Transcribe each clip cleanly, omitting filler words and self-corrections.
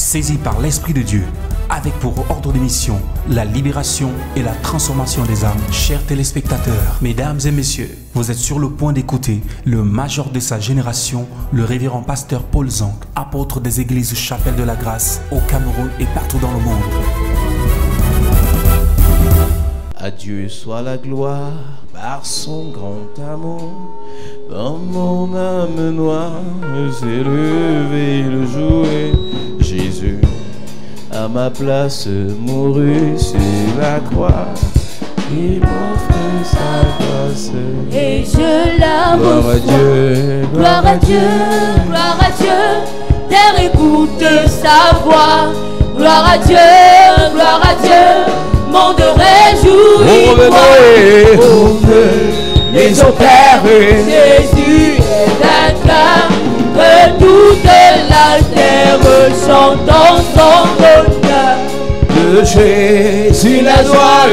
saisi par l'Esprit de Dieu, avec pour ordre de mission la libération et la transformation des âmes. Chers téléspectateurs, mesdames et messieurs, vous êtes sur le point d'écouter le major de sa génération, le révérend pasteur Paul Zank, apôtre des églises Chapelle de la Grâce au Cameroun et partout dans le monde. À Dieu soit la gloire par son grand amour. Dans mon âme noire s'est levé le jour et Jésus à ma place mourut sur la croix. Il m'offre sa grâce et je la gloire à reçois. Dieu, Gloire à Dieu, gloire à Dieu. Terre écoute sa voix. Gloire à Dieu, gloire à Dieu. Monde réjouis-toi. Les opères, Jésus est vainqueur. Que toute la terre chante en son honneur. de Jésus la joie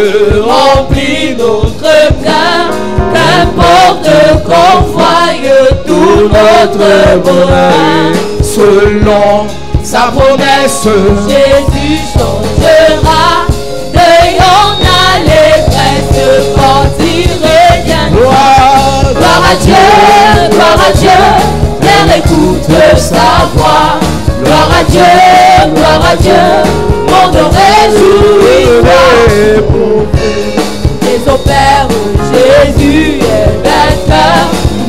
remplit notre Cœur, qu'importe qu'on voie tout notre bonheur. selon sa promesse. Jésus changera de yon allégresse quand il revient. Gloire à Dieu, gloire à Dieu. Terre écoute sa voix. Gloire à Dieu, gloire à Dieu. Monde réjouis-toi. Les opères, Jésus est vainqueur.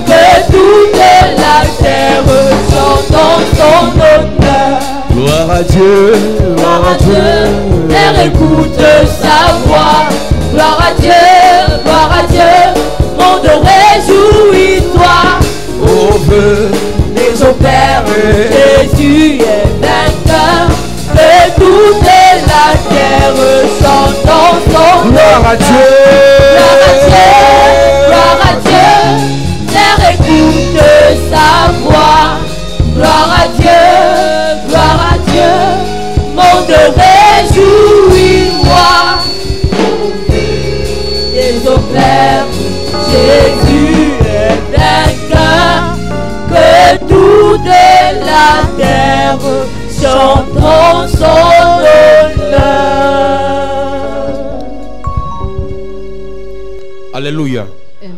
Que toute la terre chante en son honneur. Gloire à Dieu, Gloire à Dieu, terre écoute sa voix. Gloire à Dieu, gloire à Dieu. Monde réjouis-toi. au feu Les opères, Jésus est vainqueur. Que toute la terre chante en son gloire à Dieu, Gloire à Dieu, gloire à Dieu. Terre écoute sa voix. Gloire à Dieu, gloire à Dieu. Monde réjouis-moi. Les opères, Jésus est vainqueur. Que toute la terre chante en son honneur. alléluia. Amen.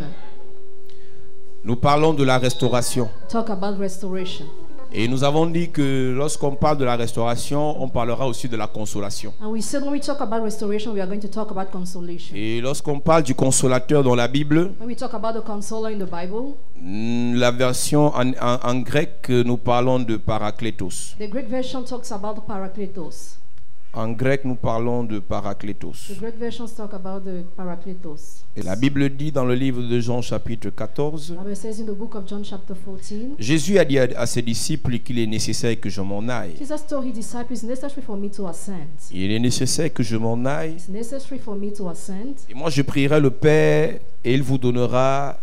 Nous parlons de la restauration. Talk about restoration. Et nous avons dit que lorsqu'on parle de la restauration, on parlera aussi de la consolation. And we said when we talk about restoration, we are going to talk about consolation. Et lorsqu'on parle du consolateur dans la Bible, When we talk about the consoler in the Bible, la version en grec, nous parlons de parakletos. the Greek version talks about Parakletos. En grec, nous parlons de parakletos. The Greek versions talk about the Parakletos. Et la Bible dit dans le livre de Jean chapitre 14, The Bible says in the book of John chapter 14, Jésus a dit à ses disciples qu'il est nécessaire que je m'en aille. Jesus told his disciples, it's necessary for me to ascend. Il est nécessaire que je m'en aille. It's necessary for me to ascend. Et moi, je prierai le Père et il vous donnera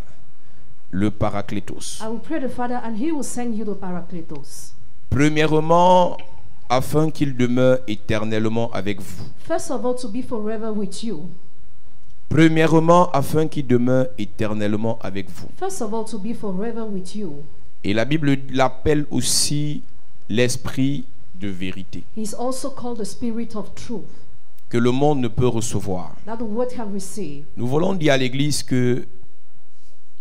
le parakletos. I will pray the Father and he will send you the Parakletos. Premièrement, afin qu'il demeure éternellement avec vous. First of all, to be forever with you. Premièrement, afin qu'il demeure éternellement avec vous. First of all, to be forever with you. Et la Bible l'appelle aussi l'esprit de vérité, He's also called the Spirit of Truth, que le monde ne peut recevoir. that the world can receive. Nous voulons dire à l'église que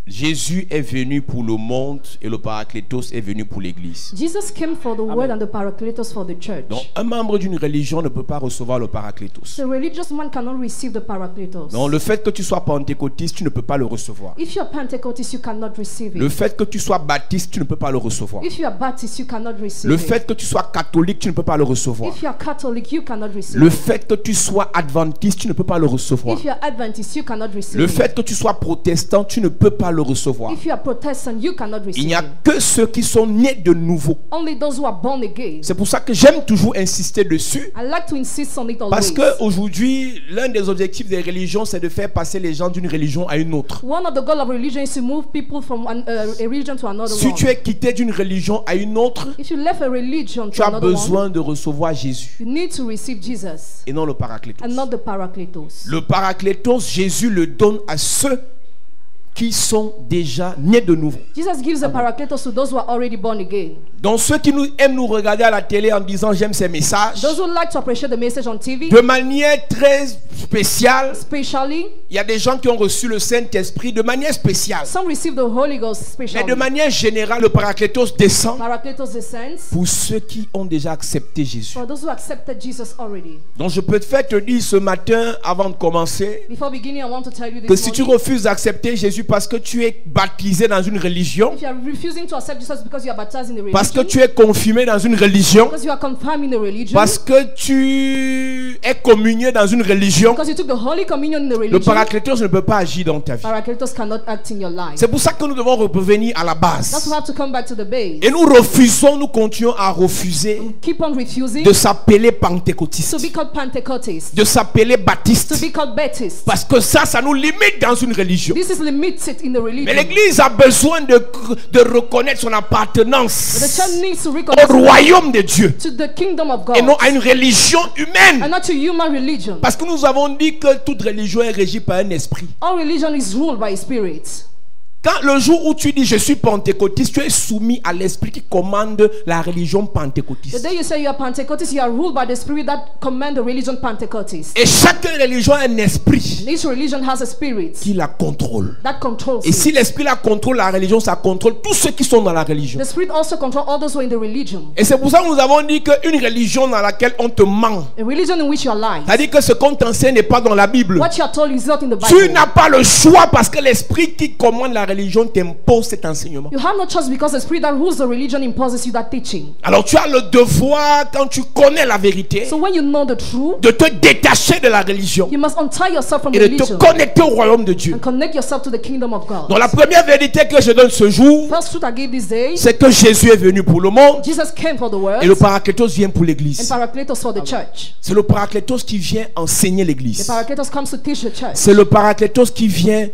Jésus est venu pour le monde et le parakletos est venu pour l'église. Jesus came for the world and the Parakletos for the church. Donc, un membre d'une religion ne peut pas recevoir le parakletos. The religious man cannot receive the Parakletos. Donc, le fait que tu sois pentecôtiste, tu ne peux pas le recevoir. If you are Pentecostist, you cannot receive Le it. fait que tu sois baptiste, tu ne peux pas le recevoir. If you are Baptist, you cannot receive Le it. fait que tu sois catholique, tu ne peux pas le recevoir. If you are Catholic, you cannot receive Le it. fait que tu sois adventiste, tu ne peux pas le recevoir. If you are Adventist, you cannot receive Le it. fait que tu sois protestant, tu ne peux pas le recevoir. If you are Protestant, you cannot Il receive n'y a it. que ceux qui sont nés de nouveau. Only those who are born again. C'est pour ça que j'aime toujours insister dessus. I like to insist on it Parce always. qu'aujourd'hui, l'un des objectifs des religions, c'est de faire passer les gens d'une religion à une autre. One of the goals of religion is to move people from a religion to another Si one. tu es quitté d'une religion à une autre, If you left a religion tu to as another one, besoin de recevoir Jésus you need to receive Jesus et non le paraclétos. and not the Parakletos. Le paraclétos, Jésus le donne à ceux qui sont déjà nés de nouveau. Jesus gives the Paracletos to those who are already born again. Donc ceux qui aiment nous regarder à la télé en disant j'aime ces messages, Those who like to appreciate the message on TV, de manière très spéciale, especially, il y a des gens qui ont reçu le Saint-Esprit de manière spéciale. some receive the Holy Ghost Mais specially. de manière générale, le Paraclétos descend Paracletos descends pour ceux qui ont déjà accepté Jésus. for those who accepted Jesus already. Donc je peux te faire te dire ce matin, avant de commencer, Before beginning, I want to tell you que this si tu morning, refuses d'accepter Jésus parce que tu es baptisé dans une religion, if you are refusing to accept Jesus because you are baptized in the parce que religion, tu es confirmé dans une religion, because you are confirmed in the religion, parce que tu es communié dans une religion, because you took the Holy Communion in the le religion, Paraclétos ne peut pas agir dans ta vie. Paracletos cannot act in your life. C'est pour ça que nous devons revenir à la That's base. why we have to come back to the base. Et nous continuons à refuser Keep on refusing de s'appeler to pentecôtiste, be called Pentecostist, de s'appeler to baptiste, be called Baptist. parce que ça nous limite dans une religion. This is limited in the religion. Mais l'Église a besoin de reconnaître son But the appartenance church needs to au recognize royaume de Dieu to the kingdom of God et non à une religion and humaine. not to human religion. Parce que nous avons dit que toute religion est régie par un esprit. All religion is ruled by a spirit. Quand le jour où tu dis je suis pentecôtiste, tu es soumis à l'esprit qui commande la religion The pentecôtiste. day you say you are Pentecostist, you are ruled by the spirit that command the religion Pentecostist. Et chaque religion a un esprit And each religion has a spirit qui la contrôle. that controls Et si it. l'esprit la contrôle, la religion, ça contrôle tous ceux qui sont dans la religion. The spirit also controls all those who are in the religion. Et c'est pour ça que nous avons dit qu'une religion dans laquelle on te ment, A religion in which you are lying. c'est-à-dire que ce qu'on t'enseigne n'est pas dans la Bible. What you are told is not in the Tu Bible. n'as pas le choix parce que l'esprit qui commande la religion t'impose cet enseignement. You have no choice because the spirit that rules the religion imposes you that teaching. Alors tu as le devoir, quand tu connais la vérité, So when you know the truth, de te détacher de la religion you must untie yourself from et the de te religion connecter au royaume de Dieu. and connect yourself to the kingdom of God. Donc la première vérité que je donne ce jour, First truth I give these days, c'est que Jésus est venu pour le monde Jesus came for the world et le Paraclétos vient pour and l'église. Paracletos for the church. C'est le Paraclétos qui vient enseigner The l'église. Paracletos comes to teach the church. C'est le Paraclétos qui vient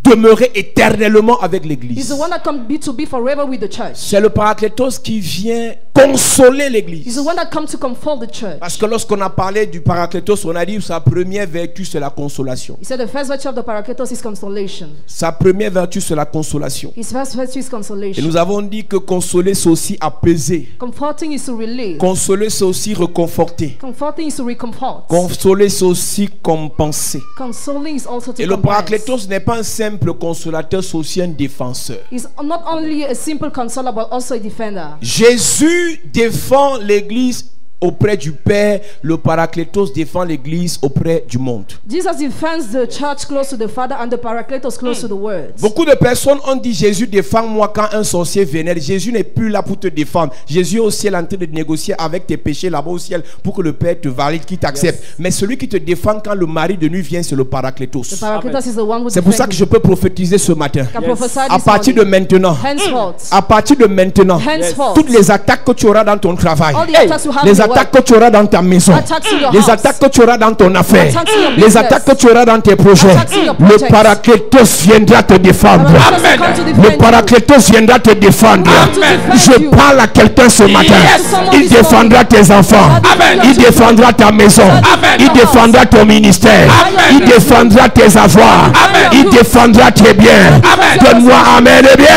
demeurer éternellement avec He's l'église. the one that come to be forever with the church. C'est le Paraclétos qui vient consoler He's l'église. the one that comes to comfort the church. Parce que lorsqu'on a parlé du Paraclétos, on a dit sa première vertu c'est la consolation. He said the first virtue of the Paracletos is consolation. Sa première vertu c'est la consolation. His first virtue is Et consolation. nous avons dit que consoler c'est aussi apaiser. Comforting is to relieve. Consoler c'est aussi réconforter. Comforting is to recomfort. Consoler c'est aussi compenser. Consoling is also to Et le compense. Paraclétos n'est pas un simple consolateur, c'est aussi un défenseur. He's not only a simple consoler but also a defender. Jésus défend l'église auprès du Père, le Paraclétos défend l'église auprès du monde. Jesus defends the church close to the Father and the Paracletos close to the Word. Beaucoup de personnes ont dit Jésus défends-moi quand un sorcier vénère. Jésus n'est plus là pour te défendre. Jésus est au ciel en train de négocier avec tes péchés là-bas au ciel pour que le Père te valide, qu'il t'accepte. Mais celui qui te défend quand le mari de nuit vient, c'est le The Paraclétos. Paracletos is the one who C'est pour ça que je peux prophétiser ce matin. can prophesy À this partir de morning. maintenant, Henceforth, à partir de maintenant, henceforth, toutes les attaques que tu auras dans ton travail, all the attacks you have in les your attaques work, que tu auras dans ta maison, attacks in your les house, attaques que tu auras dans ton affaire, attacks in your les business, attaques que tu auras dans tes projets, attacks in your le projects. Paraclétos viendra te défendre. Paracletos will come to defend Le you. Paraclétos viendra te défendre. Come to defend Je you. parle à quelqu'un ce matin. Someone Il this défendra tes enfants. Amen. Il défendra ta maison. Amen. Il défendra ton ministère. Amen. Il défendra tes avoirs. Amen. Il défendra tes biens. Amen. Donne-moi amen et bien.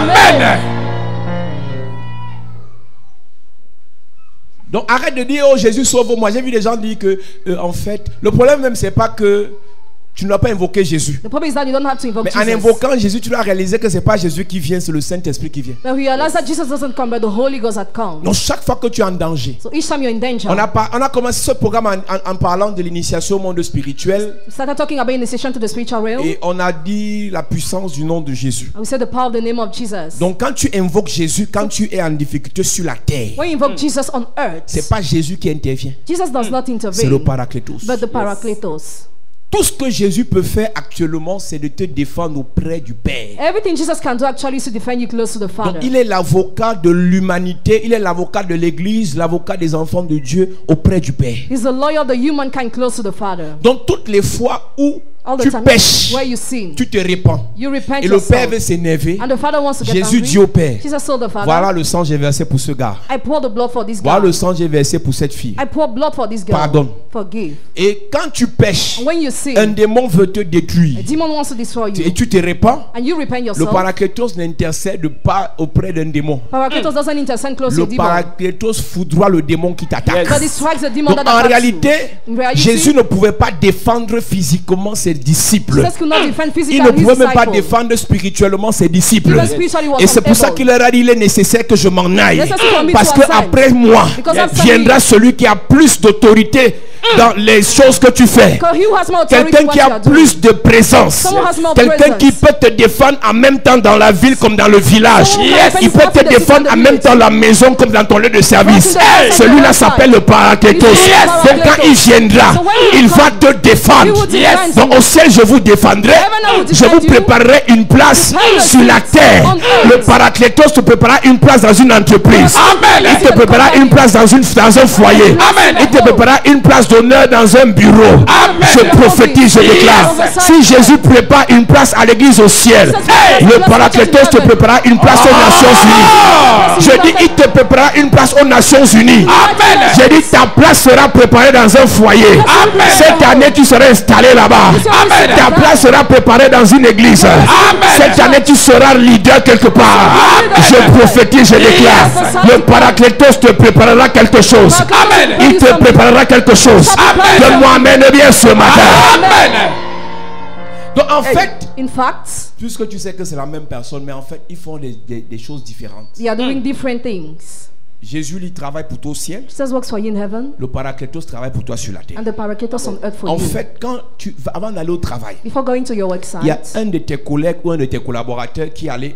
Amen. Donc arrête de dire oh Jésus sauve-moi. J'ai vu des gens dire que en fait le problème même c'est pas que tu n'as pas invoqué Jésus. The problem is that you don't have to invoke Mais en Jesus. invoquant Jésus, tu dois réaliser que c'est pas Jésus qui vient, c'est le Saint-Esprit qui vient. But we realize that Jesus doesn't come, but the Holy Ghost that comes. Donc chaque fois que tu es en danger, So each time you're in danger, on a commencé ce programme en parlant de l'initiation au monde spirituel we started talking about initiation to the spiritual realm. et on a dit la puissance du nom de Jésus. And we said the power of the name of Jesus. Donc quand tu invoques Jésus, quand tu es en difficulté sur la terre, When you invoke Jesus on earth, c'est pas Jésus qui intervient, Jesus does not c'est intervene, le Paraclétos. but the Paracletos. Tout ce que Jésus peut faire actuellement, c'est de te défendre auprès du Père. Everything Jesus can do actually is to defend you close to the Donc Father. il est l'avocat de l'humanité, il est l'avocat de l'Église, l'avocat des enfants de Dieu auprès du Père. He's the lawyer of the humankind close to the Father. Donc toutes les fois où All the tu time. pêches, Where you sin. tu te répands. You repent Et le yourself. Père veut s'énerver. And the Father wants to get Jésus angry. dit au Père, Jesus told the Father, voilà le sang que j'ai versé pour ce gars. I pour the blood for this Voilà guy. le sang que j'ai versé pour cette fille. I pour blood for this girl. Pardonne. Forgive. Et quand tu pèches, And when you sin, un démon veut te a détruire. demon wants to destroy Et you. tu te répands. And you repent Le yourself. Paraclétos n'intercède pas auprès d'un démon. Paracletos doesn't intercede close to Le a demon. Paraclétos foudroie le démon qui t'attaque. But he strikes the demon Donc that en attacks réalité, you. In reality, Jésus ne pouvait pas défendre physiquement ses disciples. Jesus could not defend physically Il ne his pouvait même pas disciples. défendre spirituellement ses disciples. Even spiritually was Et c'est pour ça unable. qu'il leur a dit, il est nécessaire que je m'en aille. Necessary for me Parce to que ascend. après moi, Because after viendra me, celui qui a plus d'autorité dans les choses que tu fais. because he who has more authority Quelqu'un what qui you a are doing. plus de présence. Someone has more Quelqu'un qui presence. peut te défendre en même temps dans la ville comme dans le village. Someone who can Il peut defend te the city défendre and en the même village. temps dans la maison comme dans ton lieu de service. Yes. Celui-là s'appelle le Paraclétos. Yes. Donc quand il viendra, So when he il will va come, te he défendre. will defend Donc you. au ciel, je vous défendrai. Heaven, I will Je vous defend you. préparerai une place Prepare sur la seats terre. on earth. Le Paraclétos te préparera une place dans une entreprise. Amen. Il te préparera une place dans un foyer. Amen. Il te préparera une place d'honneur dans un bureau. Je prophétise, je déclare. Si Jésus prépare une place à l'église au ciel, le Paraclétos te préparera une place aux Nations Unies. Je dis, il te préparera une place aux Nations Unies. J'ai dit, ta place sera préparée dans un foyer. Cette année, tu seras installé là-bas. Ta place sera préparée dans une église. Cette année, tu seras leader quelque part. Je prophétise, je déclare. Le Paraclétos te préparera quelque chose. Il te préparera quelque chose. Donne-moi amen bien ce matin. Donc en fait, In fact, puisque tu sais que c'est la même personne, mais en fait, ils font des choses différentes. they are doing different things. Jésus, lui, travaille pour toi au ciel. Jesus works for you in heaven, Le Paraclétos travaille pour toi sur la terre. and the Paracletos on earth for En you. fait, avant d'aller au travail, Before going to your il y a website, un de tes collègues ou un de tes collaborateurs qui allait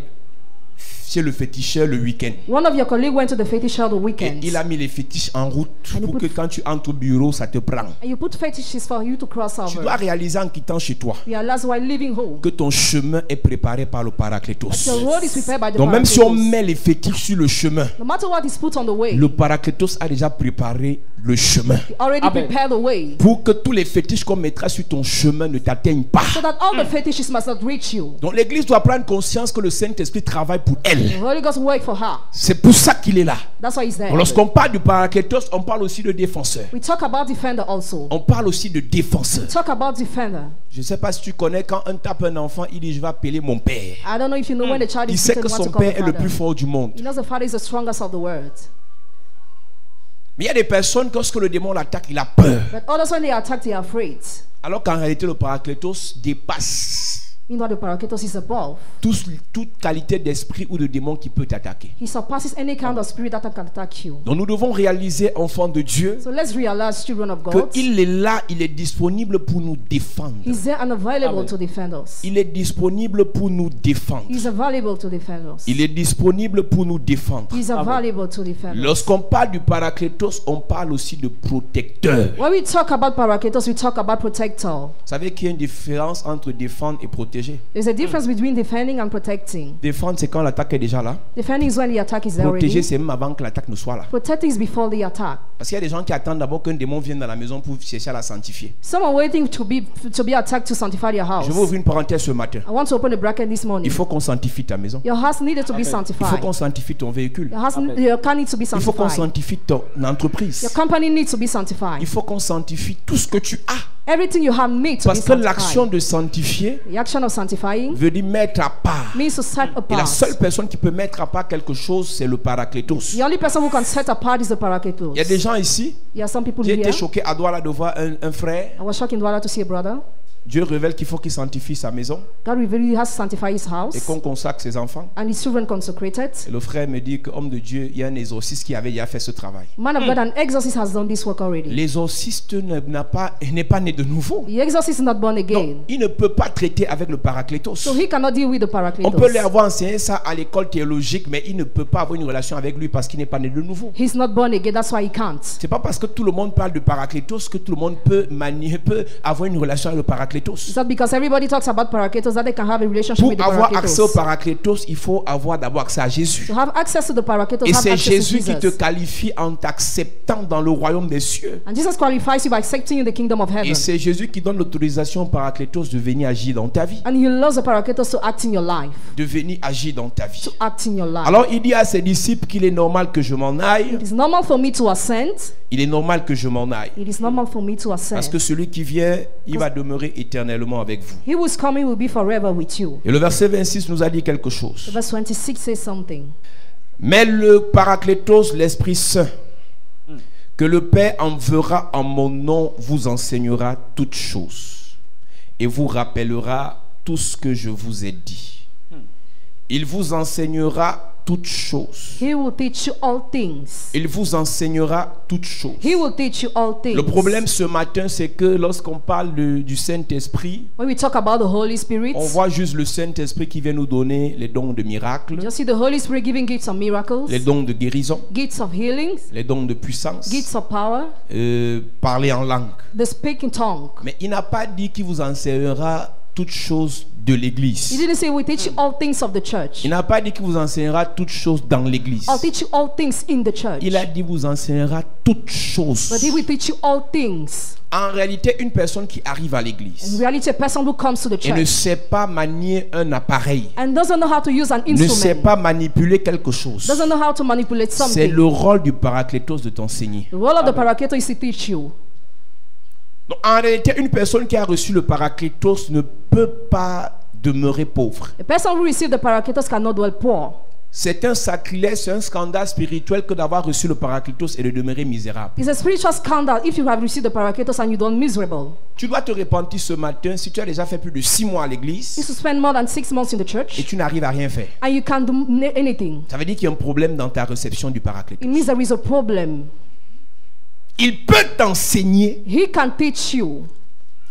chez le féticheur le week-end. one of your colleagues went to the fetisher the Et weekend. il a mis les fétiches en route And he pour put- que quand tu entres au bureau, ça te prend. And you put fetishes for you to cross Tu over. dois réaliser en quittant chez toi Realize while leaving home que ton chemin est préparé par le Paraclétos. your road is prepared by the Donc même si on Paracletos. met les fétiches sur le chemin, No matter what is put on the way, le Paraclétos a déjà préparé le chemin you already prepared the way. pour que tous les fétiches qu'on mettra sur ton chemin ne t'atteignent pas. So that all the fetishes must not reach you. Donc l'église doit prendre conscience que le Saint-Esprit travaille pour elle. The Holy Ghost work for her. C'est pour ça qu'il est là. That's why he's there. Lorsqu'on parle du Paraclétos, on parle aussi de défenseur. We talk about defender also. On parle aussi de défenseur. Talk about defender. Je ne sais pas si tu connais, quand on tape un enfant, il dit je vais appeler mon père. I don't know if you know when the child Il is sait beaten, que what to son call père the est le father. plus fort du monde. He knows the father is the strongest of the world. Mais il y a des personnes, lorsque le démon l'attaque, il a peur. But others, when they are attacked, they are afraid. Alors qu'en réalité, le Paraclétos dépasse Meanwhile, the Paracletos is above. toute qualité d'esprit ou de démon qui peut t'attaquer. He surpasses any kind of spirit that can attack you. Donc nous devons réaliser, enfants de Dieu, So let's realize, children of God, qu'il est là, il est disponible pour nous défendre. He's there and available to defend us. Il est disponible pour nous défendre. He's available to defend us. Il est disponible pour nous défendre. He's available to defend us. Lorsqu'on parle du Paraclétos, on parle aussi de protecteur. When we talk about Paracletos, we talk about protector. Vous savez qu'il y a une différence entre défendre et protéger. There's a difference between defending and protecting. Défendre, c'est quand l'attaque est déjà là. Defending is when the attack is there Protéger, already. c'est même avant que l'attaque ne soit là. Protecting is before the attack. Parce qu'il y a des gens qui attendent d'abord qu'un démon vienne dans la maison pour chercher à la sanctifier. Some are waiting to be attacked to sanctify their house. Je vais ouvrir une parenthèse ce matin. I want to open a bracket this morning. Il faut qu'on sanctifie ta maison. Your house needed to be Il faut sanctified. qu'on sanctifie ton véhicule. Your car needs to be Il faut qu'on sanctified. sanctifie ton entreprise. Your company needs to be sanctified. Il faut qu'on sanctifie tout ce que tu as. Everything you have needs to be Parce que l'action sanctified. de sanctifier The action of sanctifying veut dire mettre à part. means to set Et la apart. seule personne qui peut mettre à part quelque chose, c'est le Paraclétos. The only person who can set apart is the Paracletos. Il y a des gens ici. There are some people J'ai here. été choqué à Douala de voir un frère. I was shocked in Douala to see a brother. Dieu révèle qu'il faut qu'il sanctifie sa maison God revealed he has to sanctify his et house qu'on consacre ses enfants. and his children consecrated. Et le frère me dit qu'homme de Dieu, il y a un exorciste qui avait déjà fait ce travail. Man of God, an exorcist has done this work already. L'exorciste n'est pas né de nouveau. The exorcist is not born Donc, again. il ne peut pas traiter avec le Paraclétos. So he cannot deal with the On peut lui Paracletos. avoir enseigné ça à l'école théologique, mais il ne peut pas avoir une relation avec lui parce qu'il n'est pas né de nouveau. He's not born again, that's why he can't. C'est pas parce que tout le monde parle de Paraclétos que tout le monde peut avoir une relation avec le Paraclétos. Paraclétos. Is that because everybody talks about Paracletos that they can have a relationship Pour with the avoir accès au Paracletos? Paraclétos, il faut avoir d'abord accès à Jésus. To have access to the Paracletos, Et have c'est access to Jésus qui te Jesus. qualifie en t'acceptant dans le royaume des cieux. And Jesus qualifies you by accepting you in the kingdom of Et heaven. c'est Jésus qui donne l'autorisation au Paraclétos de venir agir dans ta vie. And he allows the Paracletos to act in your life. De venir agir dans ta vie. To act in your life. Alors il dit à ses disciples qu'il est normal que je m'en aille. It is normal for me to ascend. Il est normal que je m'en aille. It is normal for me to ascend. Parce que celui qui vient, il va demeurer éternellement avec vous. He who is coming will be forever with you. Et le verset 26 nous a dit quelque chose. Verse 26 says something. Mais le Paraclétos, l'Esprit Saint, que le Père enverra en mon nom, vous enseignera toutes choses et vous rappellera tout ce que je vous ai dit. Il vous enseignera toutes choses. He will teach you all things. Il vous enseignera toutes choses. He will teach you all things. Le problème ce matin, c'est que lorsqu'on parle du Saint-Esprit, When we talk about the Holy Spirit, on voit juste le Saint-Esprit qui vient nous donner les dons de miracles, you see the Holy Spirit giving gifts of miracles, les dons de guérison, gifts of healings, les dons de puissance, gifts of power, parler en langue. the speaking tongue. Mais il n'a pas dit qu'il vous enseignera toutes choses de He l'église. didn't say we teach you all things of the church. Il n'a pas dit qu'il vous enseignera toutes choses dans l'église. I'll teach you all things in the church. Il a dit vous enseignera toutes choses. But he will teach you all things. En réalité, une personne qui arrive à In l'église reality, a person who comes to the et ne church sait pas manier un appareil, and doesn't know how to use an ne sait instrument, pas manipuler quelque chose, doesn't know how to manipulate c'est something. le rôle du Paraclétos de t'enseigner. The role of the Paracletos is to teach you. Donc, en réalité, une personne qui a reçu le Paraclétos ne peut pas demeurer pauvre. A person who received the Paracletos cannot dwell poor. C'est un sacrilège, c'est un scandale spirituel que d'avoir reçu le Paraclétos et de demeurer misérable. It's a spiritual scandal if you have received the Paracletos and you don't miserable. Tu dois te repentir ce matin si tu as déjà fait plus de 6 mois à You l'église should spend more than 6 months in the et church tu n'arrives à rien faire. and you can't do anything. Ça veut dire qu'il y a un problème dans ta réception du Paraclétos. It means there is a problem. Il peut t'enseigner He can teach you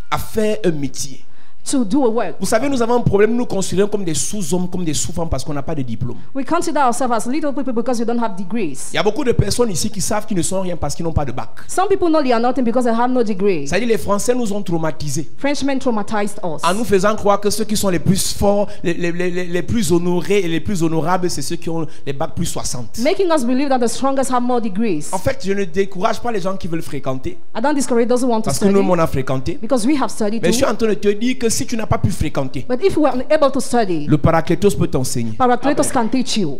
à faire un métier. to do a work. Vous savez, nous avons un problème, nous nous considérons comme des sous-hommes, comme des sous-femmes parce qu'on n'a pas de diplôme. We consider ourselves as little people because we don't have degrees. Il y a beaucoup de personnes ici qui savent qu'ils ne sont rien parce qu'ils n'ont pas de bac. Some people know they are nothing because they have no degree. Ça veut dire les Français nous ont traumatisés Frenchmen traumatized us en nous faisant croire que ceux qui sont les plus forts, les plus honorés et les plus honorables, c'est ceux qui ont les bacs plus 60. making us believe that the strongest have more degrees. En fait, je ne décourage pas les gens qui veulent fréquenter I don't discourage those who want to parce que study nous, on a fréquenté. because we have studied Mais je suis too. en train de te dire que si tu n'as pas pu fréquenter, But if we are unable to study, le Paraclétos peut t'enseigner. Paracletos can teach you.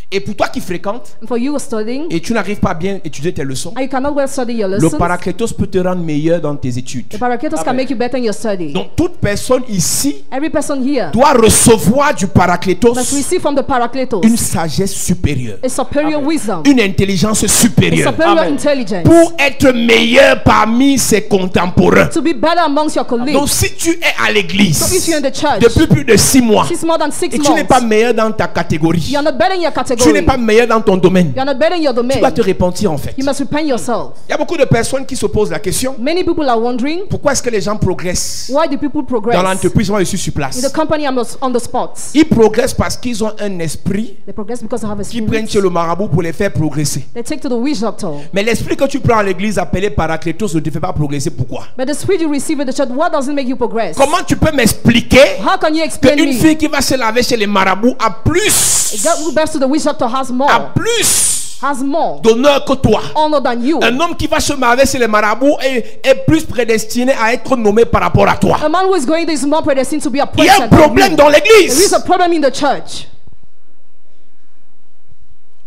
Et pour toi qui fréquentes And for you studying et tu n'arrives pas à bien étudier tes leçons, and you cannot well study your le lessons, Paraclétos peut te rendre meilleur dans tes études. the Paracletos can make you better in your study. Donc toute personne ici Every person here doit recevoir du Paraclétos must receive from the Paracletos une sagesse supérieure, a superior wisdom, une intelligence a supérieure superior intelligence, pour être meilleur parmi ses contemporains. to be better amongst your colleagues. Donc si tu es à l'église So if you're in the church, depuis plus de 6 mois it's more than 6 et tu n'es pas months, meilleur dans ta catégorie, you are not better in your tu n'es category, pas meilleur dans ton domaine, you are not better in your tu domain, dois te repentir en fait. you must repent yourself. Il y a beaucoup de personnes qui se posent la question, Many people are wondering, pourquoi est-ce que les gens progressent why do people dans progress l'entreprise où ils sont sur in place? the company on the spot? Ils progressent parce qu'ils ont un esprit They progress because they have a qui prennent spirit. chez le marabout pour les faire progresser. They take to the witch doctor. Mais l'esprit que tu prends à l'église appelé Paraclétos ne te fait pas progresser. Pourquoi? But the spirit you receive in the church, what doesn't make you progress? Comment tu peux m'expliquer How can you explain qu'une me? fille qui va se laver chez les marabouts a A plus, girl who goes to the witch doctor has more d'honneur que toi? honor than you. Un homme qui va se marier chez les marabouts est plus prédestiné à être nommé par rapport à toi. A man who is going there is more predestined to be Il y a un appointed than problème you. dans There is l'église. a problem in the church.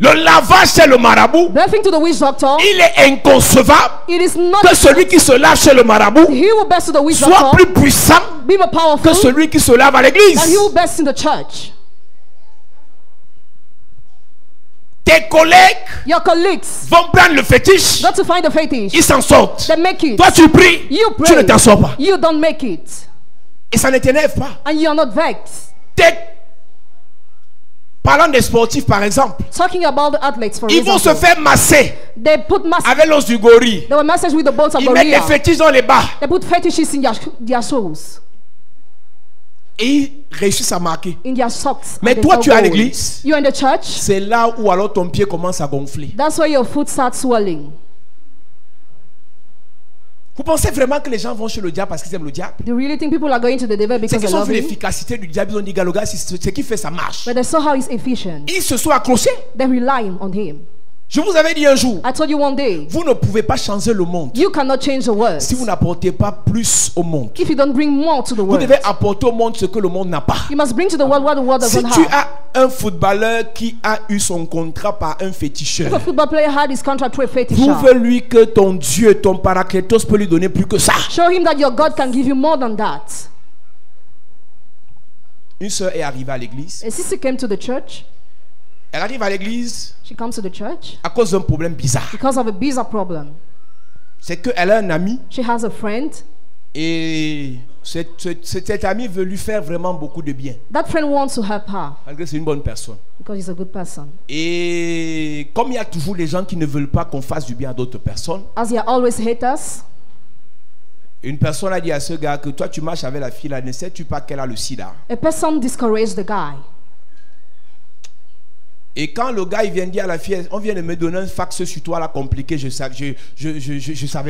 Le lavage chez le marabout, Birthing to the witch doctor, il est inconcevable it is not que celui qui se lave chez le marabout he who bests to the witch soit doctor plus puissant be more que powerful celui qui se lave à than he l'église. who bests in the church. Tes collègues Your colleagues vont prendre le fétiche, got to find the fetish. ils s'en sortent. They make it. Toi tu pries, You tu ne pray. t'en sors pas. You don't make it. Et ça ne t'énerve pas. And you are not vexed. Parlant des sportifs par exemple, Talking about the athletes, for ils vont se example, faire masser they put avec l'os du gorille. they were massaged with the bones of Ils mettent des gorilla. fétiches dans les bas They put fetishes in their shoes, et ils réussissent à marquer. in their socks. Mais and they toi, tell tu es à gold. l'église. You are in the church. C'est là où alors ton pied commence à gonfler. That's why your foot starts swelling. Vous pensez vraiment que les gens vont chez le diable parce qu'ils aiment le diable? Do you really think people are going to the devil C'est because qu'ils they ont love vu him? l'efficacité du diable, ils ont dit, Galoga, c'est ce qui fait ça marche. But they saw how he's efficient. Ils se sont accrochés. They rely on him. Je vous avais dit un jour, I told you one day, vous ne pouvez pas changer le monde you cannot change the world si vous n'apportez pas plus au monde. if you don't bring more to the Vous world. devez apporter au monde ce que le monde n'a pas. You must bring to the world what the world Si doesn't tu have. as un footballeur qui a eu son contrat par un féticheur, If a football player had his contract through a fetisher, prouve-lui que ton Dieu, ton Paraclétos peut lui donner plus que ça. show him that your God can give you more than that. Une sœur est arrivée à l'église. A sister came to the church. Elle arrive à l'église She comes to the church à cause d'un problème bizarre. because of a visa problem. C'est qu'elle a un ami She has a friend. et cet ami veut lui faire vraiment beaucoup de bien. That friend wants to help her Malgré que c'est une bonne personne. because he's a good person. Et comme il y a toujours les gens qui ne veulent pas qu'on fasse du bien à d'autres personnes, As there are always haters, une personne a dit à ce gars que toi tu marches avec la fille là, ne sais-tu pas qu'elle a le sida? a person discouraged the guy. Et quand le gars il vient dire à la fille, on vient de me donner un fax sur toi là compliqué, je savais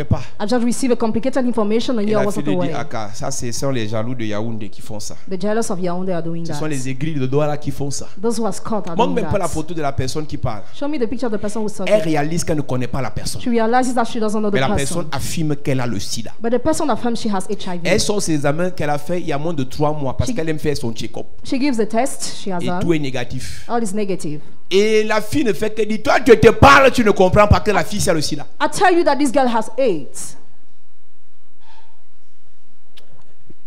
pas. I just received a complicated information and Et you la was fille not lui dit, aware. Aka, ça ce sont les jaloux de Yaoundé qui font ça. The jealous of Yaoundé are doing Ce sont that. les aigris de Douala qui font ça. Those who are caught are Montre doing même pas la that. photo de la personne qui parle. Show me the picture of the person who's Elle suffering. réalise qu'elle ne connaît pas la personne. She realizes that she doesn't know the Mais la personne person. affirme qu'elle a le sida. But the person affirms she has HIV. Elle sort ses examens qu'elle a fait il y a moins de 3 mois parce qu'elle aime faire son check-up. She gives the test she has Et done. tout est négatif. All is negative. Et la fille ne fait que dire, toi je te parle, tu ne comprends pas que la fille c'est le sida. I tell you that this girl has AIDS.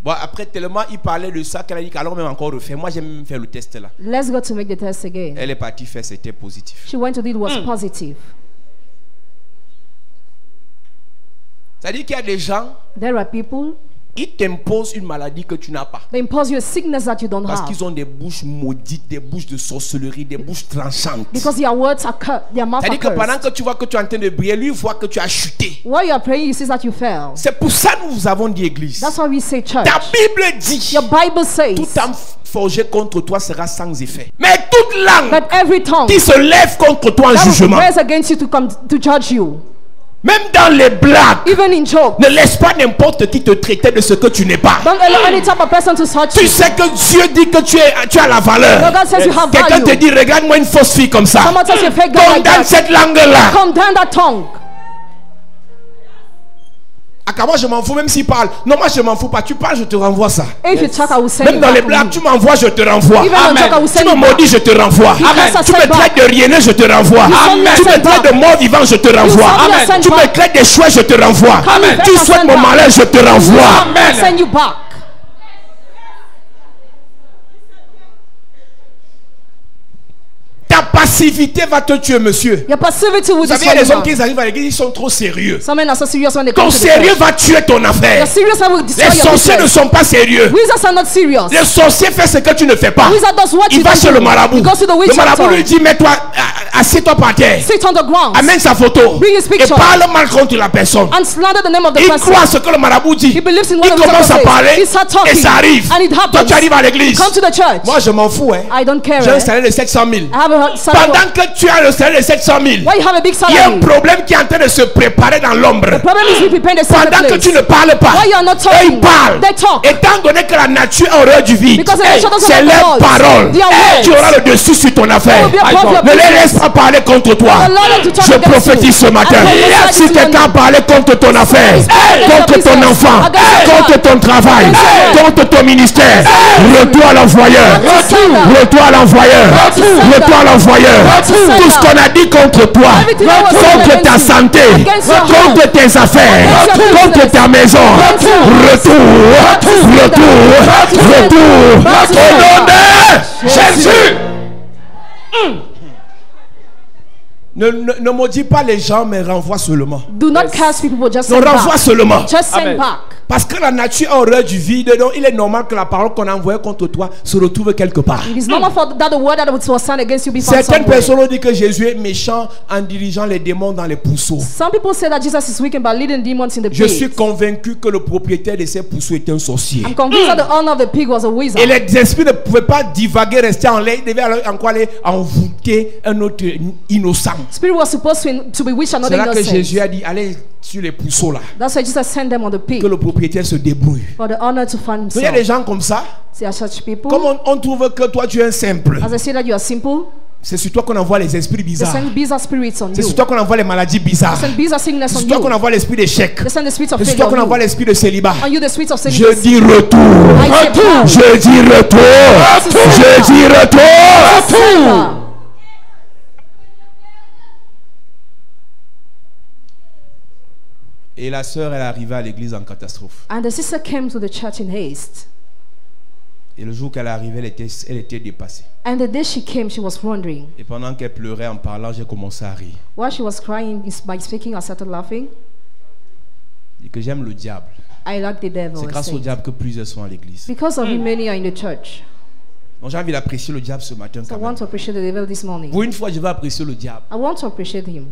Bon, après tellement il parlait de ça qu'elle a dit qu'alors même encore refaire. Moi j'aime même faire le test là. Let's go to make the test again. Elle est partie faire, c'était positif. She went to do it, was positive. C'est-à-dire qu'il y a des gens, There are people, ils t'imposent une maladie que tu n'as pas. they impose you a sickness that you don't Parce have. qu'ils ont des bouches maudites, des bouches de sorcellerie, des bouches tranchantes. Because their words are cut, their mouth are C'est-à-dire que pendant cursed. que tu vois que tu es en train de briller, lui voit que tu as chuté. While you are praying, you see that you fell. C'est pour ça que nous vous avons dit église. That's why we say church. Ta Bible dit, Your Bible says, tout âme forgé contre toi sera sans effet. Mais toute langue but every tongue qui se lève contre toi en that will jugement, rise against you to come to judge you, même dans les blagues, even in joke, ne laisse pas n'importe qui te traiter de ce que tu n'es pas. don't allow any type of person to search Tu you. sais que Dieu dit que tu as la valeur. God says you have Quelqu'un te value. dit, regarde-moi une fausse fille comme ça. Someone says you fake girl like Condamne that. cette langue-là. Condemn that tongue. À moi je m'en fous même s'il parle. Non, moi je m'en fous pas. Tu parles, je te renvoie ça. If you talk, I will send Même you dans back les to blagues, me. tu m'envoies, je te renvoie. Even on talk, I will Tu send me you back. maudis, je te renvoie. Amen. Tu me traites de rieneux, je te renvoie. Amen. Tu me traites de mort vivant, je te renvoie. Amen. Tu me traites de chouette, je te renvoie. Amen. Tu souhaites mon malheur, je te renvoie. I send you back. Ta passivité va te tuer, monsieur. Your passivity will Vous savez, il y destroy a des hommes you. qui arrivent à l'église, ils sont trop sérieux. Some men are so serious when they Ton come to the sérieux church. va tuer ton affaire. Your seriousness will destroy Les your sorciers ne business. sont pas sérieux. Wizards are not serious. Le sorcier fait ce que tu ne fais pas. Wizard does what Il you va don't chez do. le marabout. He goes to the witch Le marabout doctor. lui dit, mets-toi, assieds-toi par terre. Sit on the ground Amène sa photo. Bring his Et picture. parle mal contre la personne. and slander the name of the Il person. croit ce que le marabout dit. He believes in what Il the commence à doctor says. parler He starts talking. et ça arrive. And it Toi, happens. tu arrives à l'église. Come to the church. Moi, je m'en fous. Hein. I don't care. J'ai un eh? salaire de 700 000. I have a salary. Pendant que tu as le salaire de 700 000, Why you have a big il y a un salary? problème qui est en train de se préparer dans l'ombre. The problem is we prepare the secret Pendant que place. tu ne parles pas, Why you are not eux, talking? ils parlent. They talk. Étant donné que la nature est horreur du vide, Because the nature doesn't c'est have leurs words. paroles. Their words. Tu auras le dessus sur ton affaire. There will be a problem. Ne les laisse pas parler contre toi. Allow them to talk Je against prophétise you. ce matin. I prophesy Si to quelqu'un you. a parlé contre ton affaire, contre ton enfant, contre ton travail, contre ton ministère, retour à l'envoyeur. Retour à l'envoyeur. Retour à l'envoyeur. Tout ce qu'on a dit contre toi, contre ta santé, contre tes affaires, contre ta maison, retour, au nom de Jésus. Ne maudis pas les gens, mais renvoie seulement. Do not curse people, just Ne send renvoie back. seulement. Just send Amen. back. Parce que la nature a horreur du vide, donc il est normal que la parole qu'on a envoyée contre toi se retrouve quelque part. It is normal for that the word that was sent against you be found Certaines somewhere. personnes ont dit que Jésus est méchant en dirigeant les démons dans les pourceaux. Some people say that Jesus is wicked by leading demons in the Je pig. suis convaincu que le propriétaire de ces pourceaux est un sorcier. I'm convinced that the owner of the pig was a wizard. Et les esprits ne pouvaient pas divaguer, rester en l'air. Ils devaient alors encore aller envoûter un autre innocent. Spirit was supposed to bewitch C'est another là que innocent. Jésus a dit, allez sur les pousseaux là. That's why Jesus sent them on the pig Que le propriétaire se débrouille. for the owner to find Il y a des himself. gens comme ça. There are such people. Comme on trouve que toi tu es un simple. As I say that you are simple, C'est sur toi qu'on envoie les esprits they bizarres. send bizarre spirits on C'est you. sur toi qu'on envoie les maladies bizarres. They send bizarre sickness C'est on sur toi qu'on you. envoie l'esprit d'échec. They send the spirit of C'est sur failure toi qu'on on envoie you. l'esprit de célibat. On you the spirit of Je celibacy. dis retour. Retour. Je dis retour. Je dis retour. Surrender. Et la sœur, elle est arrivée à l'église en catastrophe. And the sister came to the church in haste. Et le jour qu'elle est arrivée, elle était dépassée. And the day she came, she was wondering. Et pendant qu'elle pleurait en parlant, j'ai commencé à rire. While she was crying, by speaking, I started laughing. Et que j'aime le diable. I like the devil. C'est I grâce au said. diable que plusieurs sont à l'église. Because of him, many are in the church. Donc j'ai envie d'apprécier le diable ce matin So I quand want même. to appreciate the devil this morning. Pour une fois, je vais apprécier le diable. I want to appreciate him.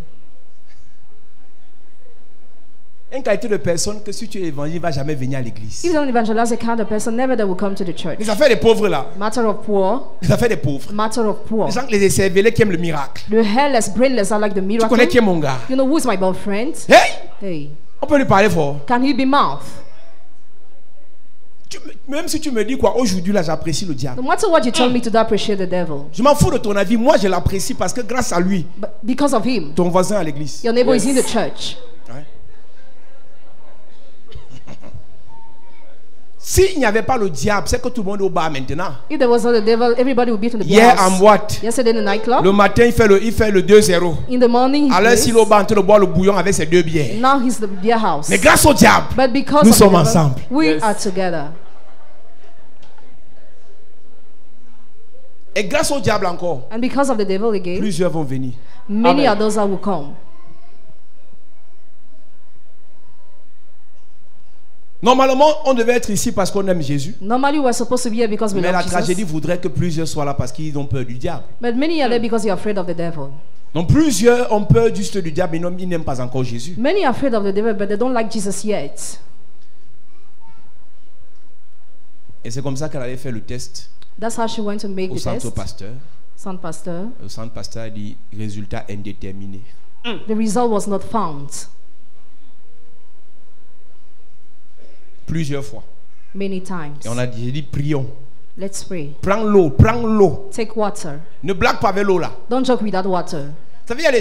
Une qualité de personne que si tu es évangile, il ne va jamais venir à l'église. If you don't evangelize the kind of person, never that will come to the church. Les affaires des pauvres là. Matter of poor. Les affaires des pauvres. Matter of poor. Les gens, les cervelés qui aiment le miracle. The hairless, brainless are like the Tu miracle. connais qui est mon gars? You know who is my boyfriend? Hey! Hey, On peut lui parler fort. can he be mouth? Même si tu me dis quoi, aujourd'hui là, j'apprécie le diable. No matter what you tell me to do, appreciate the devil. Je m'en fous de ton avis. Moi, je l'apprécie parce que grâce à lui, But because of him, ton voisin à l'église. your neighbor is in the church. Ouais. S'il n'y avait pas le diable, c'est que tout le monde est au bar maintenant. If there was not the devil, everybody would be in the Hier en house. boîte, Yesterday in the nightclub. le matin, il fait le 2-0. In the morning, he Alors, plays. s'il est au bar en train de boire le bouillon avec ses 2 bières. Now he's the beer house. Mais grâce au diable, But because nous of the sommes devil, ensemble. we are together. Et grâce au diable encore, And because of the devil again, plusieurs vont venir. many Amen. are those that will come. Normalement, on devait être ici parce qu'on aime Jésus. Normally, we're supposed to be here because we Mais la love tragédie Jesus. voudrait que plusieurs soient là parce qu'ils ont peur du diable. But many are there because they're afraid of the devil. Donc plusieurs ont peur juste du diable et ils n'aiment pas encore Jésus. Many are afraid of the devil, but they don't like Jesus yet. Et c'est comme ça qu'elle avait fait le test That's how she went to make au the centre test. pasteur. Son pastor. Le centre pasteur a dit résultat indéterminé. The result was not found. Plusieurs fois. Many times. Et on a dit, j'ai dit prions. Let's pray. Prends l'eau, prends l'eau. Take water. Ne blague pas avec l'eau là. Don't joke with that water. Ça veut dire,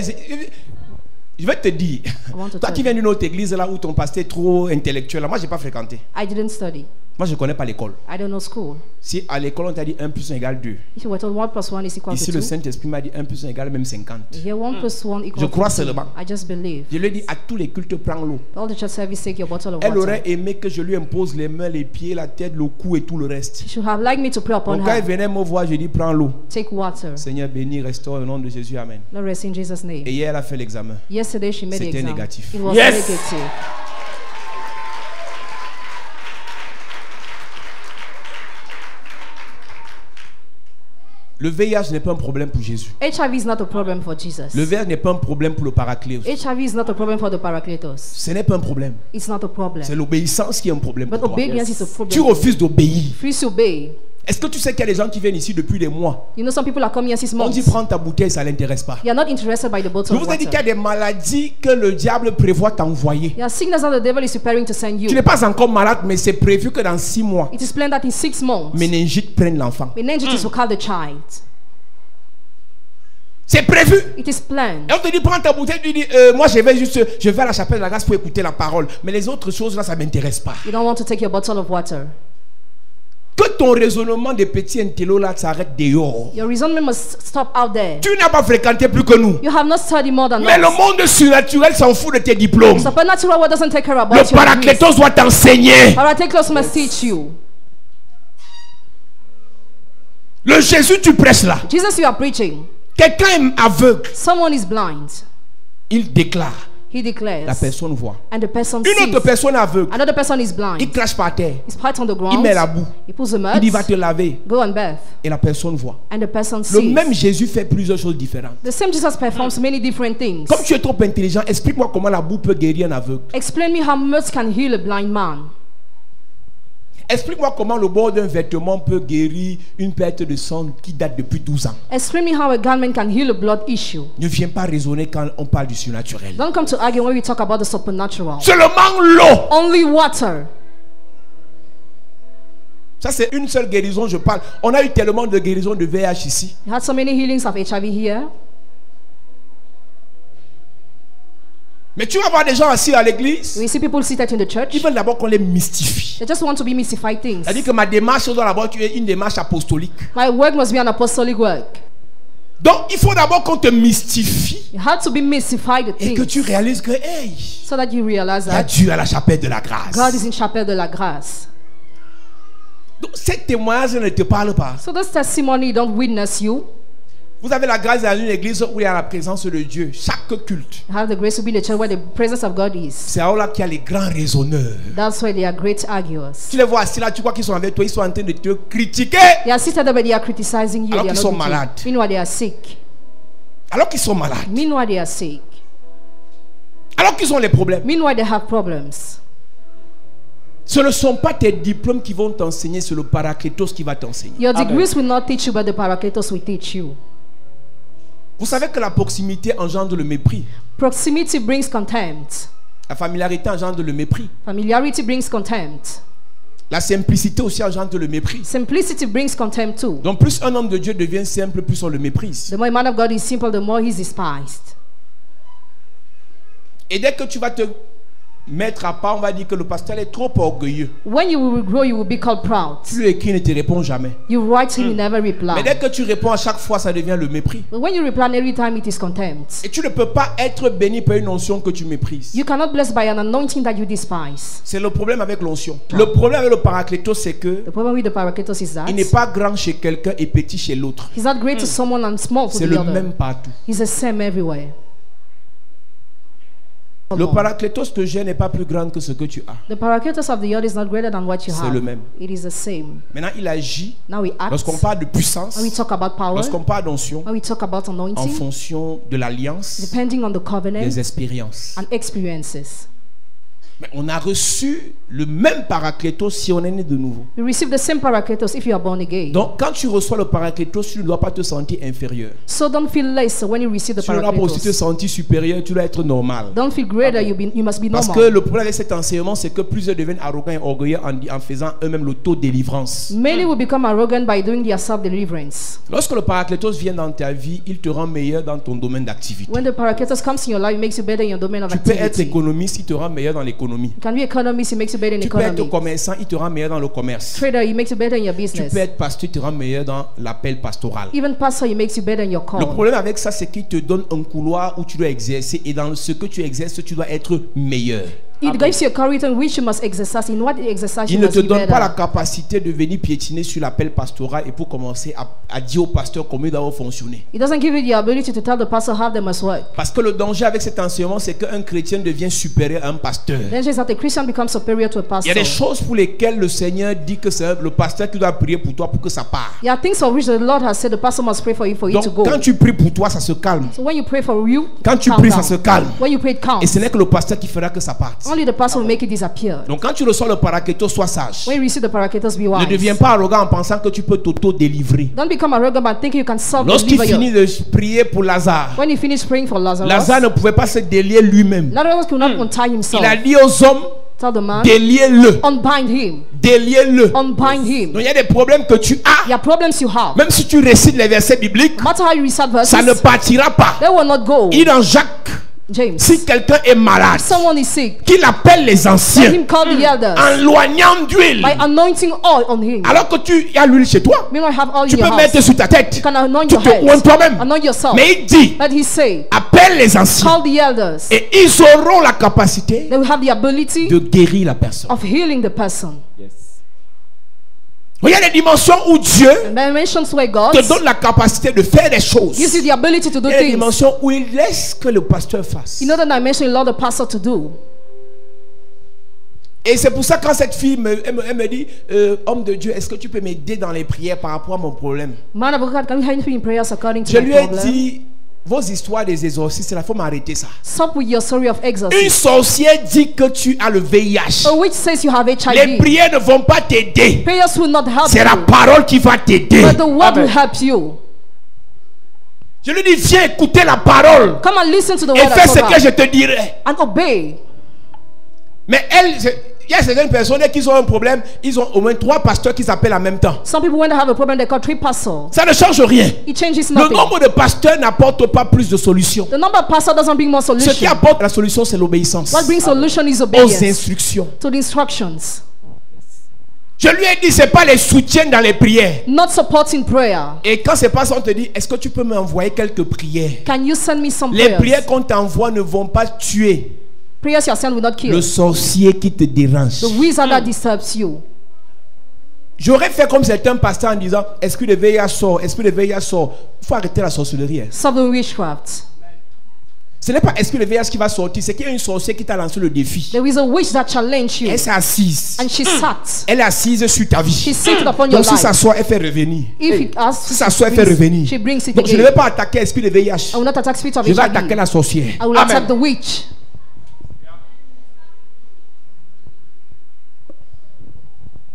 je vais te dire, I want to toi tell qui you. viens d'une autre église là où ton pasteur est trop intellectuel, là, moi j'ai pas fréquenté. I didn't study. Moi je connais pas l'école. I don't know school. Si à l'école on t'a dit 1 plus 1 égale 2, If you were told 1 plus 1 is equal ici to le 2, Saint-Esprit m'a dit 1 plus 1 égale même 50. here 1 plus 1 equals Je crois 50. seulement. I just believe. Je lui ai dit à tous les cultes prends l'eau. All the church service take your bottle of Elle water. aurait aimé que je lui impose les mains, les pieds, la tête, le cou et tout le reste. She should have liked me to pray upon Donc quand elle her. venait me voir, je dis prends l'eau. Take water. Seigneur béni, restaure au nom de Jésus, amen. Lord, rest in Jesus' name. Et hier elle a fait l'examen. Yesterday she made the C'était exam. négatif. It was Yes! negative. Le VIH n'est pas un problème pour Jésus. HIV is not a problem for Jesus. Le VIH n'est pas un problème pour le paraclétos. HIV is not a problem for the Paracletos. Ce n'est pas un problème. It's not a problem. C'est l'obéissance qui est un problème But pour toi. obedience is a problem. Tu refuses d'obéir. Refuse to obey. Est-ce que tu sais qu'il y a des gens qui viennent ici depuis des mois? You know some people are coming here 6 On months. dit prends ta bouteille, ça ne l'intéresse pas. They are not interested by the Je bottle of vous ai dit qu'il y a water. des maladies que le diable prévoit t'envoyer. There are sickness that the devil is preparing to send Tu you. n'es pas encore malade, mais c'est prévu que dans 6 mois, It is planned that in 6 months, méningite prenne l'enfant. meningitis will carry the child. C'est prévu. It is planned. Et on te dit prends ta bouteille, tu dis moi je vais à la chapelle de la grâce pour écouter la parole. Mais les autres choses là, ça ne m'intéresse pas. You don't want to take your bottle of water. Que ton raisonnement de petit intello là s'arrête dehors. Your resentment must stop out there. Tu n'as pas fréquenté plus que nous. You have not studied more than Mais le us. monde surnaturel s'en fout de tes diplômes. Supernatural world doesn't take care about Le your degrees. paraclétos doit t'enseigner. Paracletos must teach you. Le Jésus tu prêches là. Jesus, you are preaching. Quelqu'un est aveugle. Someone is blind. Il déclare. He declares. La personne voit. And the person Une autre sees. personne aveugle. Another person is blind. Il crache par terre. He spits on the Il ground. met la boue. He pulls the Il mud. dit va te laver. Go and bathe. Et la personne voit. And the person Le sees. même Jésus fait plusieurs choses différentes. The same Jesus performs many different things. Comme tu es trop intelligent, explique-moi comment la boue peut guérir un aveugle. Explain me how much can heal a blind man. Explique-moi comment le bord d'un vêtement peut guérir une perte de sang qui date depuis 12 ans. Explain me how a garment can heal a blood issue. Ne viens pas raisonner quand on parle du surnaturel. Don't come to argue when we talk about the supernatural. Seulement l'eau. Only water. Ça c'est une seule guérison, je parle. On a eu tellement de guérisons de VIH ici. You had so many healings of HIV here. Mais tu vas voir des gens assis à l'église. We see people seated in the church. Ils veulent d'abord qu'on les mystifie. They just want to be mystify things. C'est-à-dire que ma démarche doit d'abord être une démarche apostolique. My work must be an apostolic work. Donc il faut d'abord qu'on te mystifie. You have to be mystified the Et que things. tu réalises que hey, So that you realize il y a that Dieu à la chapelle de la grâce. God is in chapelle de la grâce. Donc ces témoignages ne te parlent pas. So this testimony don't witness you. Vous avez la grâce dans une église où il y a la présence de Dieu. Chaque culte. You have the grace to be in the church where the presence of God is. C'est là qu'il y a les grands raisonneurs. That's why they are great arguers. Tu les vois assis là, tu crois qu'ils sont avec toi, ils sont en train de te critiquer. They are seated there but they are criticizing you. Alors They are qu'ils not sont with you. malades. Meanwhile they are sick. Alors qu'ils sont malades. Meanwhile they are sick. Alors qu'ils ont les problèmes. Meanwhile they have problems. Ce ne sont pas tes diplômes qui vont t'enseigner, c'est le Parakletos qui va t'enseigner. Your degrees will not teach you, but the Paracletos will teach you. Vous savez que la proximité engendre le mépris. Proximity brings contempt. La familiarité engendre le mépris. Familiarity brings contempt. La simplicité aussi engendre le mépris. Simplicity brings contempt too. Donc plus un homme de Dieu devient simple, plus on le méprise. The more a man of God is simple, the more he is despised. Et dès que tu vas te mettre à part, on va dire que le pasteur est trop orgueilleux. When you will grow, you will be called proud. Tu lui écris, il ne te répond jamais. You write him, he never Mais reply. dès que tu réponds à chaque fois, ça devient le mépris. But when you reply every time, it is contempt. Et tu ne peux pas être béni par une onction que tu méprises. You cannot bless by an anointing that you despise. C'est le problème avec l'onction. Le problème avec le Paracletos, c'est que The problem with the Paracletos is that il n'est pas grand chez quelqu'un et petit chez l'autre. he's not great to someone and small to C'est the le other. même partout. He's the same everywhere. Le Paracletos que j'ai n'est pas plus grand que ce que tu as. The Paracletos of the earth is not greater than what you C'est have. le même. It is the same. Maintenant, il agit Now we act. lorsqu'on parle de puissance, When we talk about power, lorsqu'on parle d'onction, when we talk about en anointing, fonction de l'alliance, depending on the covenant des expériences. and experiences. Mais on a reçu le même Paracletos si on est né de nouveau. You receive the same Paracletos if you are born again. Donc, quand tu reçois le Paracletos, tu ne dois pas te sentir inférieur. So don't feel less when you receive the Tu ne dois pas aussi te Paracletos. sentir supérieur, tu dois être normal. Don't feel greater, you must be Parce normal. que le problème avec cet enseignement, c'est que plusieurs deviennent arrogants et orgueilleux en faisant eux-mêmes l'auto-délivrance. Many will become arrogant by doing their self-deliverance. Lorsque le Paracletos vient dans ta vie, il te rend meilleur dans ton domaine d'activité. When the Paracletos comes in your life, it makes you better in your domain of Tu peux être activity. économiste, il te rend meilleur dans l'économie. You can be economist, it makes you better in Tu peux être economy. commerçant, il te rend meilleur dans le commerce. Trader, it makes you better in your Tu business. peux être pasteur, il te rend meilleur dans l'appel pastoral. Even pastor, it makes you better in your Le call. problème avec ça, c'est qu'il te donne un couloir où tu dois exercer et dans ce que tu exerces, tu dois être meilleur. It gives you a corridor in which you must exercise. In what exercise you Il ne must te be donne pas la better. capacité de venir piétiner sur l'appel pastoral et pour commencer à dire au pasteur comment il doit fonctionner. It doesn't give you the ability to tell the pastor how they must work. Parce que le danger avec cet enseignement, c'est qu'un chrétien devient supérieur à un pasteur. Then is that a Christian becomes superior to a Il y pastor. a des choses pour lesquelles le Seigneur dit que c'est le pasteur qui doit prier pour toi pour que ça parte. There are things for which the Lord has said the pastor must pray for you Donc to go. quand tu pries pour toi, ça se calme. So when you pray for you, Quand tu calm pries, down. ça se calme. When you pray, it counts. Et ce n'est que le pasteur qui fera que ça parte. Only the pastor will make it disappear. Donc quand tu reçois le Paracletos, sois sage. When you receive the Paracletos, be Ne wise. deviens pas arrogant en pensant que tu peux t'auto-délivrer. Don't become arrogant by thinking you can Lorsqu'il self-deliver finit you. de prier pour Lazare, When you finish praying for Lazarus, Lazare ne pouvait pas se délier lui-même. Lazarus could not untie himself. Il a dit aux hommes, Tell the man, déliez-le. unbind him. Déliez-le. Unbind him. Donc il y a des problèmes que tu as. There are problems you have. Même si tu récites les versets bibliques, No matter how you recite verses, ça ne partira pas. they will not go. Il est dans Jacques, James, si quelqu'un est malade, if someone is sick, qu'il appelle les let anciens him call the elders en loignant d'huile. by anointing oil on him. Alors que tu as l'huile chez toi, Meanwhile, have oil tu in your peux house. mettre sur ta tête. You can anoint Tu your te head. oins toi-même. Anoint yourself. Mais il dit, Let he say, appelle les anciens call the elders. et ils auront la capacité They will have the ability de guérir la personne. of healing the person. Il y a des dimensions où Dieu Dimensions where God te donne la capacité de faire des choses. gives you the ability to do Il y a des things. dimensions où il laisse que le pasteur fasse. In other dimension, you allow the pastor to do. Et c'est pour ça que quand cette fille elle me dit, homme de Dieu, est-ce que tu peux m'aider dans les prières par rapport à mon problème? Man of God, can you help me in prayers according to Je my lui ai problem? dit, vos histoires des exorcistes, il faut m'arrêter ça. Stop with your story of Une exorcism. sorcière dit que tu as le VIH. A witch says you have Les HIV. prières ne vont pas t'aider. Prayers will not help C'est la you, parole qui va t'aider. but the word will help you. Je lui dis, viens écouter la parole Come and listen to the et word fais I ce told que her je te dirai. and obey. Mais il y a certaines personnes qui ont un problème, ils ont au moins 3 pasteurs qui s'appellent en même temps. Some people, when they have a problem, they call 3 pastors. Ça ne change rien. It changes Le nothing. nombre de pasteurs n'apporte pas plus de solutions. The number of pastors doesn't bring more Ce qui solution. apporte la solution, c'est l'obéissance What brings solution is aux obedience instructions. to the instructions, Je lui ai dit, c'est pas les soutiens dans les prières. not supporting prayer. Et quand c'est pas ça, on te dit, est-ce que tu peux m'envoyer quelques prières? Can you send me some Les prayers? prières qu'on t'envoie ne vont pas tuer Prayers you are sent will not kill. le sorcier qui te dérange. The wizard that disturbs you. J'aurais fait comme certains pasteurs en disant, est-ce que le VIH sort? Est-ce que le VIH sort? Il faut arrêter la sorcellerie. Stop the witchcraft. Ce n'est pas est-ce que le VIH qui va sortir, c'est qu'il y a une sorcière qui t'a lancé le défi. There is a witch that challenged you, Elle s'est assise. and she sat. Elle est assise sur ta She vie. seated upon your Donc si ça life. sort, elle fait revenir. If it asks, Si ça sort, elle fait revenir. she brings it Donc je ne again. vais pas attaquer l'esprit de VIH. I will not attack spirit of Je vais attaquer HIV. la sorcière. I will attack the witch.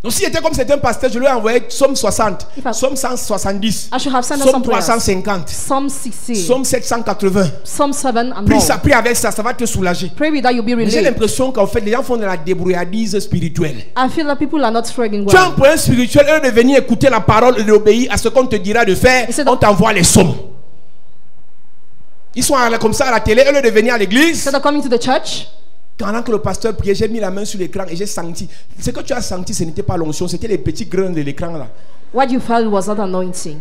Donc si j'étais comme certains pasteurs, je lui ai envoyé Somme 60, If I- Somme 170, I should have sent us Somme some prayers. 350, Psalm 60, Somme 780. Psalm 7 and Prie more. ça, prie avec ça, ça va te soulager. Pray with that, you'll be Mais j'ai relieved. l'impression qu'en fait, les gens font de la débrouillardise spirituelle. I feel that people are not struggling Tu as un well. problème spirituel, eux de venir écouter la parole et d'obéir à ce qu'on te dira de faire, c'est on donc- t'envoie les sommes. Ils sont comme ça à la télé, eux de venir à l'église. Instead of coming to the church, Pendant que le pasteur priait, j'ai mis la main sur l'écran et j'ai senti. Ce que tu as senti, ce n'était pas l'onction, c'était les petits grains de l'écran là. what you felt was not anointing.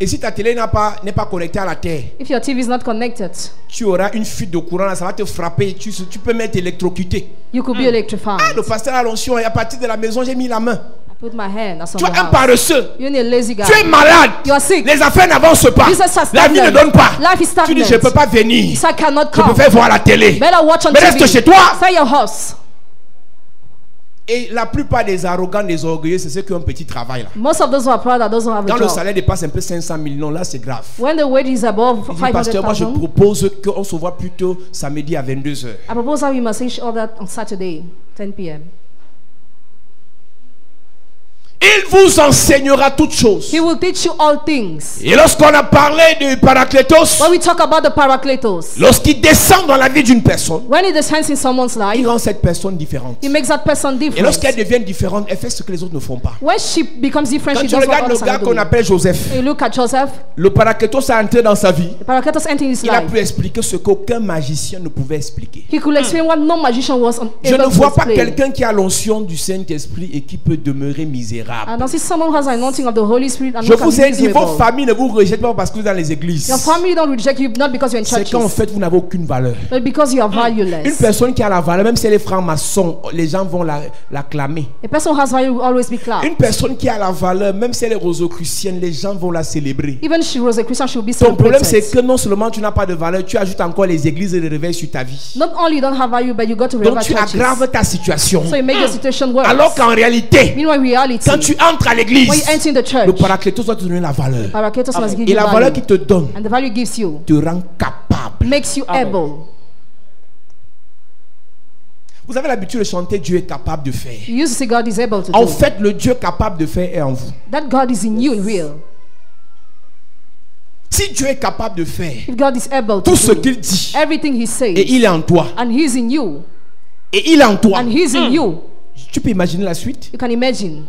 Et si ta télé n'est pas connectée à la terre, If your TV is not connected, tu auras une fuite de courant là, ça va te frapper. Tu peux m'être électrocuté. you could be electrified. Ah, le pasteur a l'onction et à partir de la maison, j'ai mis la main. I put my hand as on Tu the es un house. paresseux. You're a lazy guy. Tu es malade. You are sick. Les affaires n'avancent pas. Business are La vie ne stagnant. donne pas. Life is Tu dis, stagnant. je ne peux pas venir. So I cannot Je come. peux faire voir la télé. Better watch on Mais TV. reste chez toi. Stay your house. Et la plupart des arrogants, des orgueilleux, c'est ceux qui ont un petit travail là. Most of those who are proud are those who have Quand a le job. salaire dépasse un peu 500 millions, là c'est grave. When the wage is above Il dit, pasteur, moi je 500,000, propose qu'on se voit plutôt samedi à 22h. I propose that we must each other on Saturday, 10 p.m. Il vous enseignera toutes choses. He will teach you all things. Et lorsqu'on a parlé du Paraclétos, When we talk about the Paracletos, lorsqu'il descend dans la vie d'une personne, when it descends in someone's il life, rend cette personne différente. it makes that person Et different. lorsqu'elle devient différente, elle fait ce que les autres ne font pas. When she becomes different, Quand she tu does what regardes le others gars are not qu'on doing. appelle Joseph, You look at Joseph, le Paraclétos a entré dans sa vie. the Paracletos entered in his Il a life. pu expliquer ce qu'aucun magicien ne pouvait expliquer. He could explain what no magician was Je ne able to vois pas explain. quelqu'un qui a l'onction du Saint-Esprit et qui peut demeurer misérable. And I see someone who has an anointing of the Holy Spirit and Je who can vous be ai dit, vos miserable. familles ne vous rejettent pas parce que vous êtes dans les églises. Your family don't reject you not because you're in C'est churches, qu'en fait, vous n'avez aucune valeur. but because you are Une valueless. personne qui a la valeur, même si elle est franc-maçon, les gens vont la clamer. A person who has value will always be clapped. Une personne qui a la valeur, même si elle est rosicrucienne, les gens vont la célébrer. Even she was a Christian, she will be Ton problème, c'est celebrated. que non seulement tu n'as pas de valeur, tu ajoutes encore les églises et les réveils sur ta vie. Not only you don't have value, but you got to Donc revive tu churches. aggraves ta situation. So you make the situation worse. Alors qu'en réalité, Meanwhile, reality, quand tu entres à l'église, when you enter in the le church, Paraclétos doit te donner la valeur. Paracletos must give Et you la valeur qui value. te donne And the value it gives you te rend capable. makes you able. Vous avez l'habitude de chanter Dieu est capable de faire. You used to say God is able to En do. fait, le Dieu capable de faire est en vous. That God is in you in real. Si Dieu est capable de faire If God is able to tout ce do qu'il dit everything He says, et il est en toi, and He's in you, et il est en toi, and He's in you, tu peux imaginer la suite? you can imagine.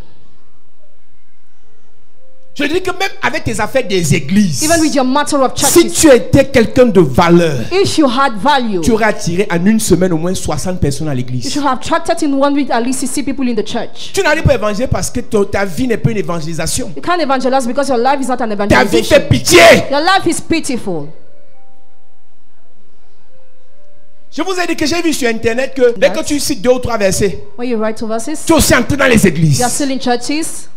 Je dis que même avec tes affaires des églises, Even with your matter of si churches, tu étais quelqu'un de valeur, if you had value, tu aurais attiré en une semaine au moins 60 personnes à you l'église. should have attracted in 1 week at least 60 people in the church. Tu n'arrives pas à évangéliser parce que ta vie n'est pas une évangélisation. You can't evangelize because your life is not an Ta vie evangelization. fait pitié. Your life is pitiful. Je vous ai dit que j'ai vu sur internet que dès que tu cites 2 ou 3 versets, When you write two verses, tu es aussi entré dans les you are églises. still in churches.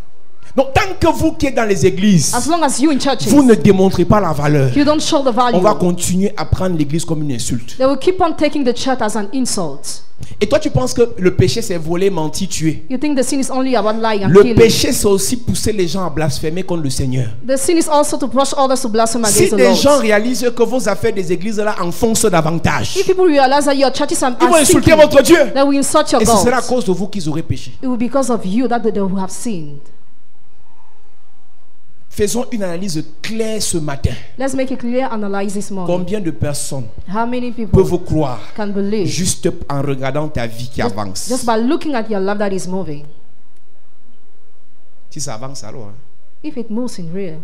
Donc tant que vous qui êtes dans les églises, As long as you in churches, vous ne démontrez pas la valeur, you don't show the value, on va continuer à prendre l'église comme une insulte. they will keep on taking the church as an insult. Et toi tu penses que le péché c'est voler, mentir, tuer. You think the sin is only about lying and Le killing. péché c'est aussi pousser les gens à blasphémer contre le Seigneur. The sin is also to push others to blaspheme Si against the des Lord. gens réalisent que vos affaires des églises là enfoncent davantage, If people realize that your churches are ils vont insulter sinking, votre Dieu. that will insult your Et ce sera à God. cause de vous qu'ils auraient péché. It will be because of you that they will have sinned. Faisons une analyse claire ce matin. Let's make a clear analysis this morning. Combien de personnes How many people peuvent croire can believe juste en regardant ta vie qui avance? just by looking at your life that is moving? Si ça avance alors. Hein. If it moves in real.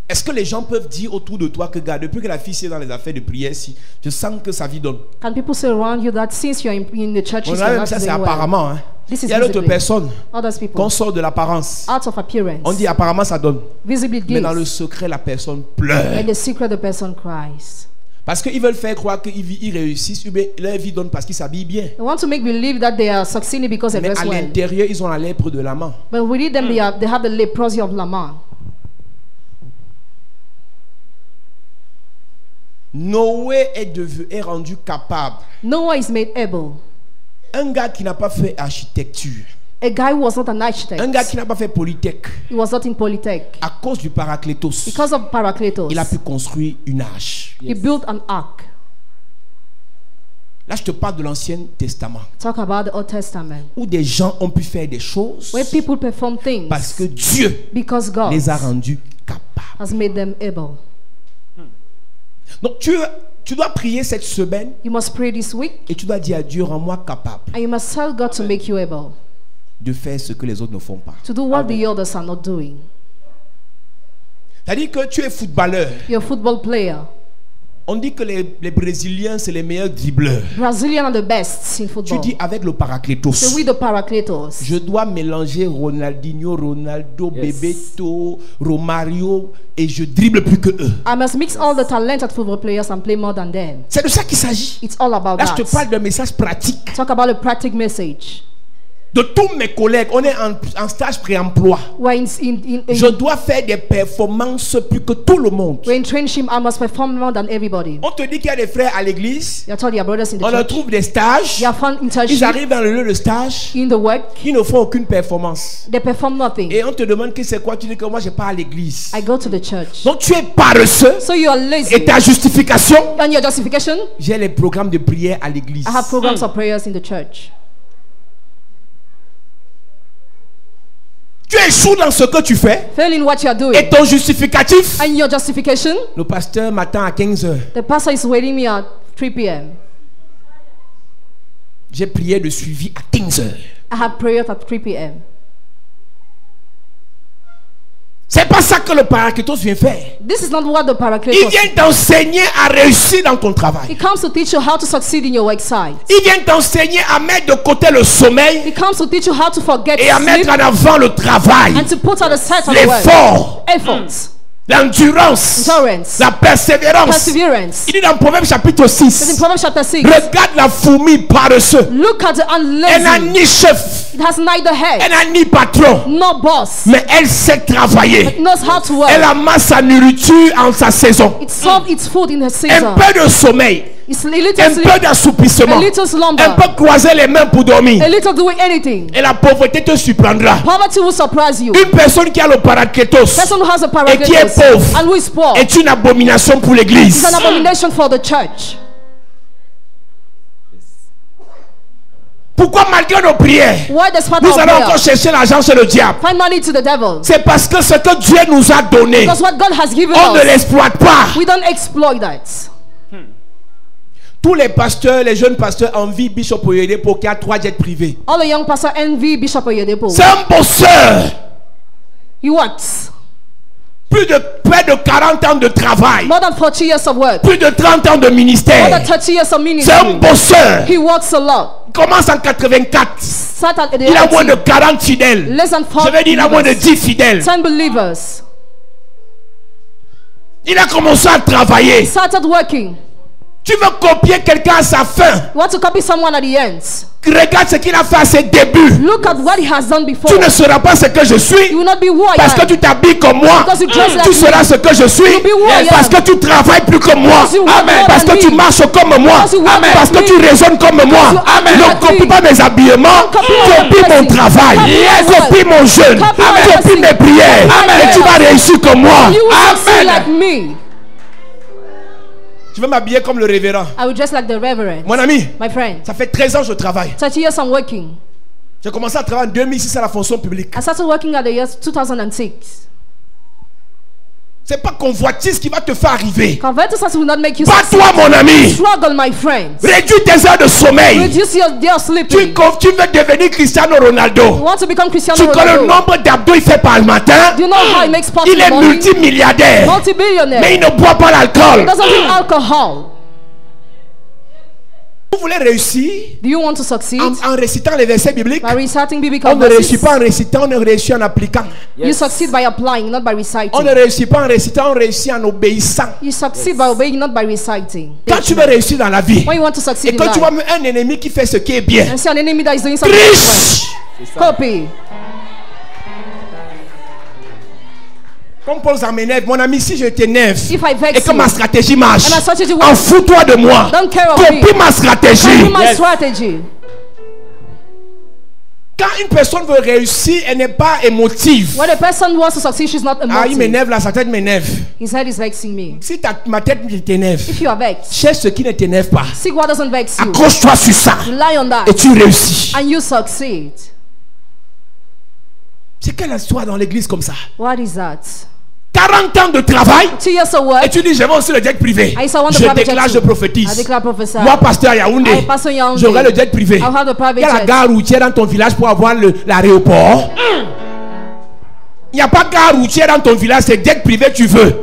Est-ce que les gens peuvent dire autour de toi que, gars, depuis que la fille est dans les affaires de prière, si je sens que sa vie donne. Can people say around you that since you're in the church, On a même ça, c'est apparemment. Hein. This is Il y a d'autres visibly. personnes Others people, qu'on sort de l'apparence. out of appearance, On dit apparemment ça donne. visibly it Mais dans gives. le secret, la personne pleure. In the secret, the person cries. Parce qu'ils veulent faire croire qu'ils réussissent, mais leur vie donne parce qu'ils s'habillent bien. They want to make believe that they are succeeding because they Mais dress à well. l'intérieur, ils ont la lèpre de l'amant. But within them, they have the leprosy of Laman. Noé est rendu capable. Noah is made able. Un gars qui n'a pas fait architecture, A guy who was not an architect. un gars qui n'a pas fait polytech, He was not in Polytech. à cause du Paraclétos, Because of Paracletos, il a pu construire une arche. he built an ark. Là, je te parle de l'Ancien Testament, Talk about the Old Testament. où des gens ont pu faire des choses Where people perform things parce que Dieu because God les a rendus capables. has made them able. Donc, tu dois prier cette semaine You must pray this week et tu dois dire à Dieu, rends-moi capable and you must tell God to make you able de faire ce que les autres ne font pas. to do what the others are not doing. C'est-à-dire que tu es footballeur. You're a football player. On dit que les Brésiliens, c'est les meilleurs dribbleurs. Brazilian are the best in Tu football. dis avec le Paraclétos, So with the Paracletos, je dois mélanger Ronaldinho, Ronaldo, Bebeto, Romario et je dribble plus que eux. I must mix all the talented football players and play more than them. C'est de ça qu'il s'agit. It's all about Là, je te that. parle d'un message pratique. Talk about a practical message. De tous mes collègues, on est en stage pré-emploi. We're Je dois faire des performances plus que tout le monde. we're in training. I must perform more than everybody. On te dit qu'il y a des frères à l'église. You're told your brothers in the On leur church. trouve des stages. You have found Ils internship arrivent dans le lieu de stage. in the work. Ils ne font aucune performance. They perform nothing. Et on te demande que c'est quoi. Tu dis que moi, je pars à l'église. I go to the church. Donc tu es paresseux. So you are lazy. Et ta justification, And your justification? j'ai les programmes de prière à l'église. I have programs of prayers in the church. Tu échoues dans ce que tu fais. Fail in what you are doing. Et ton justificatif, And your justification? le pasteur m'attend à 15h. The pastor is waiting me at 3 p.m. J'ai prié de suivi à 15h. I have prayers at 3 p.m. C'est pas ça que le Paraclétos vient faire. This is not what the Il Paracletos. vient t'enseigner à réussir dans ton travail. He comes to teach you how to succeed in your work site. Il vient t'enseigner à mettre de côté le sommeil He comes to teach you how to forget et à sleep mettre en avant le travail, and to put at the side of the work. l'effort, Efforts, l'endurance, endurance, la persévérance. perseverance. Il dit dans Proverbe chapitre It's in 6, Proverbs chapter 6. regarde la fourmi paresseuse. Look at the Elle n'a unlazy. ni chef, It has neither elle head n'a ni patron, nor boss. mais elle sait travailler. It knows how to work. Elle amasse sa nourriture en sa saison. It serves its food in the Un season. peu de sommeil, It's a little un sleep, peu d'assoupissement, a little slumber, un peu croiser les mains pour dormir. a little doing anything. Et la pauvreté te surprendra. Poverty will surprise you. Une personne qui a le Paraclétos Person who has a et qui est paracletos pauvre and who is poor est une abomination pour is l'église. an abomination for the church. Pourquoi malgré nos prières, Why despite nous our allons encore prayer, chercher l'argent chez le diable? find money to the devil? C'est parce que ce que Dieu nous a donné, Because what God has given on ne us, l'exploite pas. we don't exploit that. Tous les pasteurs, les jeunes pasteurs envient Bishop Oyede pour qu'il y a 3 jets privés. All the young pastors envy Bishop Oyedepo. C'est un bosseur. He works Près de 40 ans de travail. more than 40 years of work, Plus de 30 ans de more ministère. than 30 years of C'est un ministry. bosseur. He works a lot. Il commence en 84. Start at the Il a moins de 80, 40 fidèles. less than 4 Je vais dire, il a moins de 10 fidèles. 10 believers. Il a commencé à travailler. Started working. Tu veux copier quelqu'un à sa fin. You want to copy someone at the end. Regarde ce qu'il a fait à ses débuts. Look at what he has done before. Tu ne seras pas ce que je suis. You will not be who I Parce am. que tu t'habilles comme moi. Because you dress like Tu seras me. ce que je suis. You'll be who I Parce am. que tu travailles plus que moi. Because you work more Parce than que tu me. marches comme moi. Because you walk Parce que like tu me. raisonnes comme moi. you act Ne like copie me. pas mes habillements. Copy my Copie mon dressing. travail. Copy my Copie work. mon jeûne. Copy my Copie dressing. mes prières. Amen. Et tu vas réussir comme moi. You will succeed like Amen. me. Je vais m'habiller comme le révérend. I will dress like the reverend. Mon ami, My friend. ça fait 13 ans que je travaille. 30 years I'm working. J'ai commencé à travailler en 2006 à la fonction publique. I started working at the year 2006. C'est pas convoitise qui va te faire arriver. Covetousness will not make you Bats-toi, mon ami. struggle, my friend. Réduis tes heures de sommeil. Reduce your day of sleeping. Tu veux devenir Cristiano You Ronaldo. want to become Cristiano Tu connais le Ronaldo. nombre d'abdos qu'il fait par le matin. Do you know how he makes sports Il in the est morning? multimilliardaire. Multi-billionaire. Mais il ne boit pas He l'alcool. doesn't drink alcohol. Vous voulez réussir Do you want to succeed? en récitant les versets bibliques? By reciting biblical On ne réussit verses. pas en récitant, on ne réussit en appliquant. You succeed by applying, not by On ne reciting. réussit pas en récitant, on réussit en obéissant. You succeed by obeying, not by reciting. Quand tu veux réussir dans la vie, When you want to succeed et in quand tu vois life, un ennemi qui fait ce qui est bien, and see an enemy that is doing something triche. different, copy. Comme Paul ça m'énerve, mon ami, si je t'énerve If I vex et que ma you, stratégie marche, and my strategy en works, fous-toi de moi. don't care of me. Copie ma stratégie. Copy my strategy. Quand une personne veut réussir, elle n'est pas émotive. When a person wants to succeed, she's not Ah, il emotive. m'énerve là, sa tête m'énerve. His head is vexing me. Si ma tête t'énerve, If you are vexed, cherche ce qui ne t'énerve pas. seek what doesn't vex you. Accroche-toi sur ça Rely on that, et tu réussis. and you succeed. C'est quelle histoire dans l'église comme ça? What is that? 40 ans de travail 2 years of et work. tu dis je vais aussi le jet privé. I say I want the Je private déclare, jet je too. prophétise. I declare prophesy. Moi, pasteur à Yaoundé, I pastor Yaoundé. j'aurai le jet privé. I'll have the private Il y a la jet. gare routière dans ton village pour avoir l'aéroport. Il n'y a pas de gare routière dans ton village, c'est jet privé tu veux.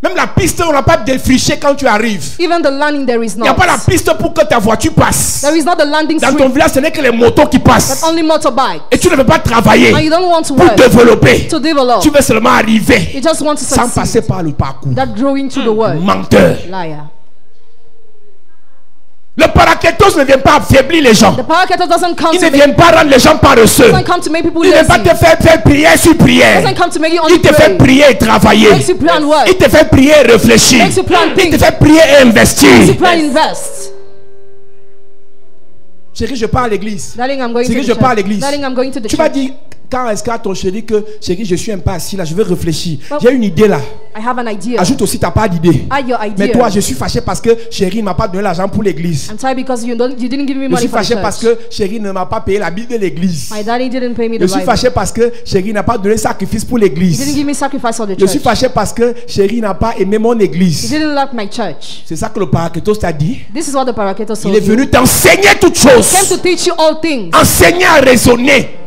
Même la piste, on n'a pas défriché quand tu arrives. Even the landing there is Il n'y a not. pas la piste pour que ta voiture passe. There is not the landing Dans ton strip, village, ce n'est que les motos qui but passent. only motorbike. Et tu ne veux pas travailler And you don't want to pour work développer. to develop. Tu veux seulement arriver You just want to sans passer succeed. par le parcours. That growing through the world. Menteur. Liar. Le parakletos ne vient pas affaiblir les gens. The paraketer doesn't come Il to ne make, vient pas rendre les gens paresseux. doesn't come to make people Il ne vient lazy. pas te faire prière sur prière. Doesn't come to make you Il only te fait pray. prier et travailler. Makes you pray and work. Il te fait prier et réfléchir. Makes you pray and Il think. te fait prier et Makes you investir. pray and invest. Chérie, je pars à l'église. Darling, I'm going Chérie, to je the pars à church. l'église. Darling, I'm going to the Tu vas church. dire, quand est-ce qu'à ton chéri que, chérie, je suis un peu assis là, je vais réfléchir. Well, J'ai une idée là. I have an idea. Ajoute aussi, tu n'as pas d'idée. Add your idea. Mais toi, je suis fâché parce que chérie ne m'a pas donné l'argent pour l'église. I'm tired because you didn't give me Je money suis for the fâché parce church. que chérie ne m'a pas payé la Bible de l'église. My daddy didn't pay me Je the suis Bible. fâché parce que chérie n'a pas donné sacrifice pour He didn't l'église. give me sacrifice for the Je suis church. fâché parce que chérie n'a pas aimé mon He église. didn't like my church. C'est ça que le parakletos t'a dit. This is what the paraketer told Il est you. venu t'enseigner toutes Came to choses. teach you all things. Enseigner à raisonner.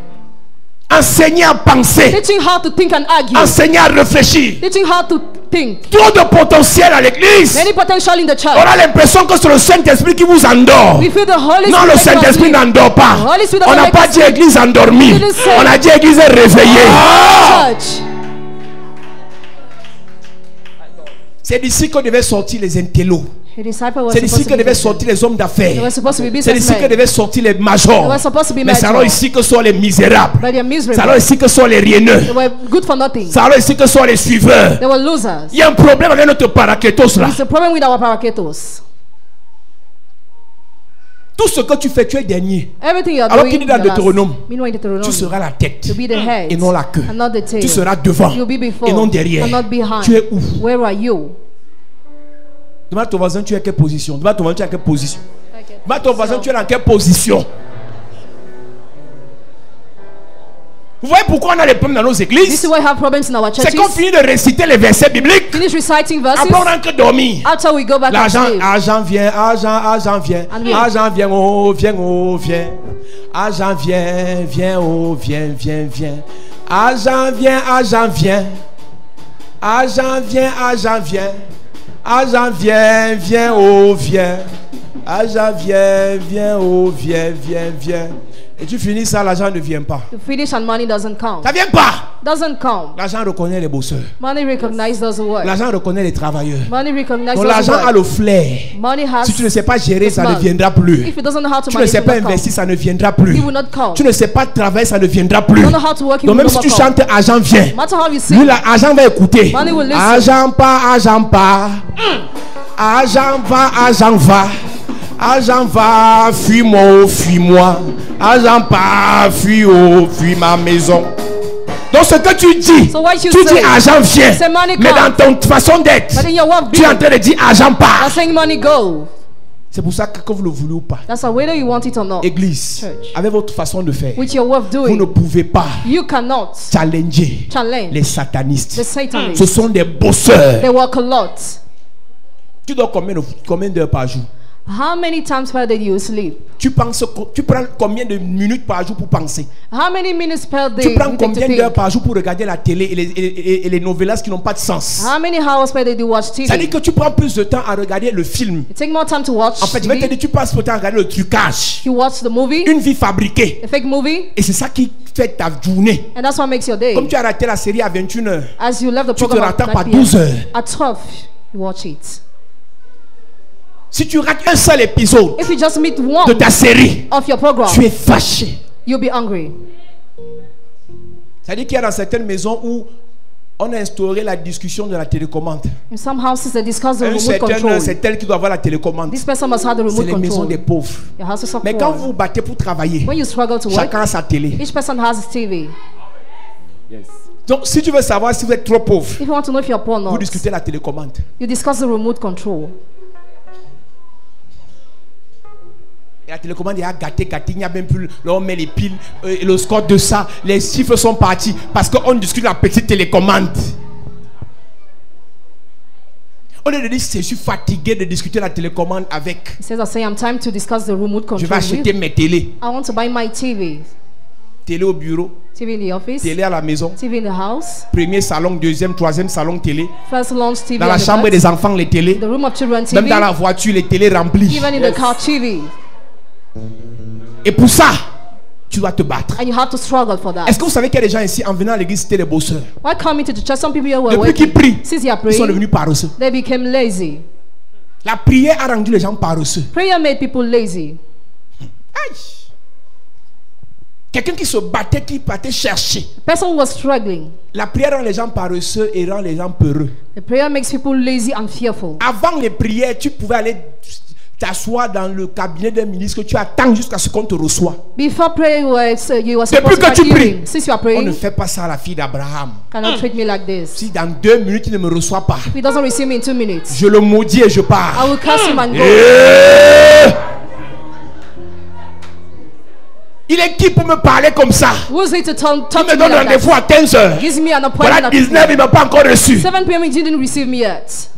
Enseigner à penser. Teaching how to think and argue. Enseigner à réfléchir. Teaching how to think. Trop de potentiel à l'église. Many potential in the On church. a l'impression que c'est le Saint-Esprit qui vous endort. We feel the Holy Non, le Spirit Saint-Esprit make us n'endort pas. The Holy Spirit On n'a doesn't pas make us dit église endormie. He didn't say- On a dit église réveillée. sleep. Church. C'est d'ici que devaient sortir les intellos. The disciple was C'est d'ici supposed que to be devaient business. sortir les hommes They d'affaires. were supposed to be C'est d'ici que businessmen. devaient sortir les majors. They were supposed to be Mais c'est alors major. ici que sont les misérables. But they are C'est alors miserable. ici que sont les rieneux. They were good for nothing. C'est alors ici que sont les suiveurs. They were losers. Il y a un problème avec notre parakletos là. It's a problem with our paraketos. Tout ce que tu fais, tu es dernier. Everything you are Alors doing, qu'il dit dans you're last. Deutéronome, Meanwhile, in Deuteronomy, Tu seras la tête you'll be the head et non la queue. and not the tail. Tu seras devant You'll be before et non derrière. and not behind. Tu es où? Where are you? Demande à ton voisin, tu es à quelle position? Demande à ton voisin, tu es à quelle position? Demande à ton voisin, tu es dans quelle position? Vous voyez pourquoi on a les problèmes dans nos This is églises? why we have problems in our C'est qu'on churches. finit de réciter les versets bibliques. Finish reciting verses. Après, on n'a que dormir. After we go back and L'argent, sleep. argent vient, argent vient, And we- argent vient, oh vient, oh vient, argent vient, vient, oh vient, vient, vient, argent vient, argent vient, argent vient, argent vient, argent vient, vient, oh vient, argent vient, vient, oh vient, vient, vient, et tu finis ça, l'argent ne vient pas. You finish and money doesn't count. Ça vient pas. doesn't come. L'argent reconnaît les bosseurs. Money recognizes those who work. L'argent reconnaît les travailleurs. Money recognizes Donc those who l'argent a work. le flair. Money has Si tu ne sais pas gérer, the ça ne smell. viendra plus. If he doesn't know how to Tu ne manage, sais it pas will not investir, come. ça ne viendra plus. He will not come. Tu ne sais pas travailler, ça ne viendra plus. You don't know how to work, he Donc will même not si tu come. chantes, argent vient. No matter how you Lui, sing, l'argent va écouter. Money will listen. Argent pas, argent pas. Argent va, argent va. Argent va, fuis-moi, oh, fuis-moi. Argent pas, fuis, oh, fuis ma maison. Donc ce que tu dis, So what you tu dis say, argent vient. say money Mais dans comes. ton façon d'être, but in your work, tu es en train de dire argent you're part. saying money go. C'est pour ça que vous le voulez ou pas, That's why whether you want it or not, Église, Church. avec votre façon de faire, with your way of vous ne doing, pouvez pas you cannot challenger challenge les satanistes. the Satanists. Ce sont des bosseurs. They work a lot. Tu dors combien d'heures par jour? How many times per day do you sleep? Tu prends combien de minutes par jour pour penser? How many minutes per day Tu prends you take to combien d'heures think? par jour pour regarder la télé et les novellas qui n'ont pas de sens? How many hours per day do you watch Ça veut dire TV? que tu prends plus de temps à regarder le film. You take more time to watch En fait, je vais te TV. dire, tu passes plus de temps à regarder le trucage. You watch the movie, Une vie fabriquée. a fake movie, Et c'est ça qui fait ta journée. and that's what makes your day. Comme tu as raté la série à 21h, As you left the tu te program at rattrapes à 9 p.m., 12h. at 12, you watch it. Si tu rates un seul épisode If you just meet de one ta série, of your program, tu es fâché. you'll be angry. C'est-à-dire qu'il y a dans certaines maisons où on a instauré la discussion de la télécommande. In some houses, they discuss the Un remote certain control. heure, c'est elle qui doit avoir la télécommande. This person must have the C'est remote les maisons control. des pauvres. Your houses are Mais quand poor. vous vous battez pour travailler, When you struggle to work, chacun a sa télé. each person has his TV. Donc si tu veux savoir si vous êtes trop pauvre, If you want to know if you're poor or vous not, discutez la télécommande. you discuss the remote control. Et la télécommande est à gâter, il n'y a même plus. Là, on met les piles, le score de ça, les chiffres sont partis parce qu'on discute la petite télécommande. On est dit, je suis fatigué de discuter la télécommande avec. He says, I say, I'm time to discuss the remote Je vais control. acheter mes télés. I want to buy my TV. Télé au bureau, TV in the office, télé à la maison. TV in the house, Premier salon, deuxième, troisième salon télé. first launch TV Dans la at the chambre back, des enfants, les télés. the room of children Même TV, dans la voiture, les télés remplies. even in the car TV. Et pour ça, tu dois te battre. And you have to struggle for that. Est-ce que vous savez qu'il y a des gens ici, en venant à l'église, c'était des bosseurs. Why coming to the church? Some people here were Depuis qu'ils working. prient, Since they are ils sont praying, devenus paresseux. they became lazy. La prière a rendu les gens paresseux. Prayer made people lazy. Aïe. Quelqu'un qui se battait, qui partait chercher. The person was struggling. La prière rend les gens paresseux et rend les gens peureux. The prayer makes people lazy and fearful. Avant les prières, tu pouvais aller t'asseoir dans le cabinet d'un ministre que tu attends jusqu'à ce qu'on te reçoit. Before prayer, you were supposed Depuis to que tu start pries, hearing. Since you are on ne praying, fait pas ça à la fille d'Abraham. cannot treat me like this. Si dans 2 minutes il ne me reçoit pas, If he doesn't receive me in 2 minutes, je le maudis et je I pars. will curse him and go. Il est qui pour me parler comme ça? Who's it to Il talk me to me donne like rendez-vous that? à 15h. Gives me an appointment Voilà at 19, il ne m'a pas encore reçu. 7 p.m. He didn't receive me yet.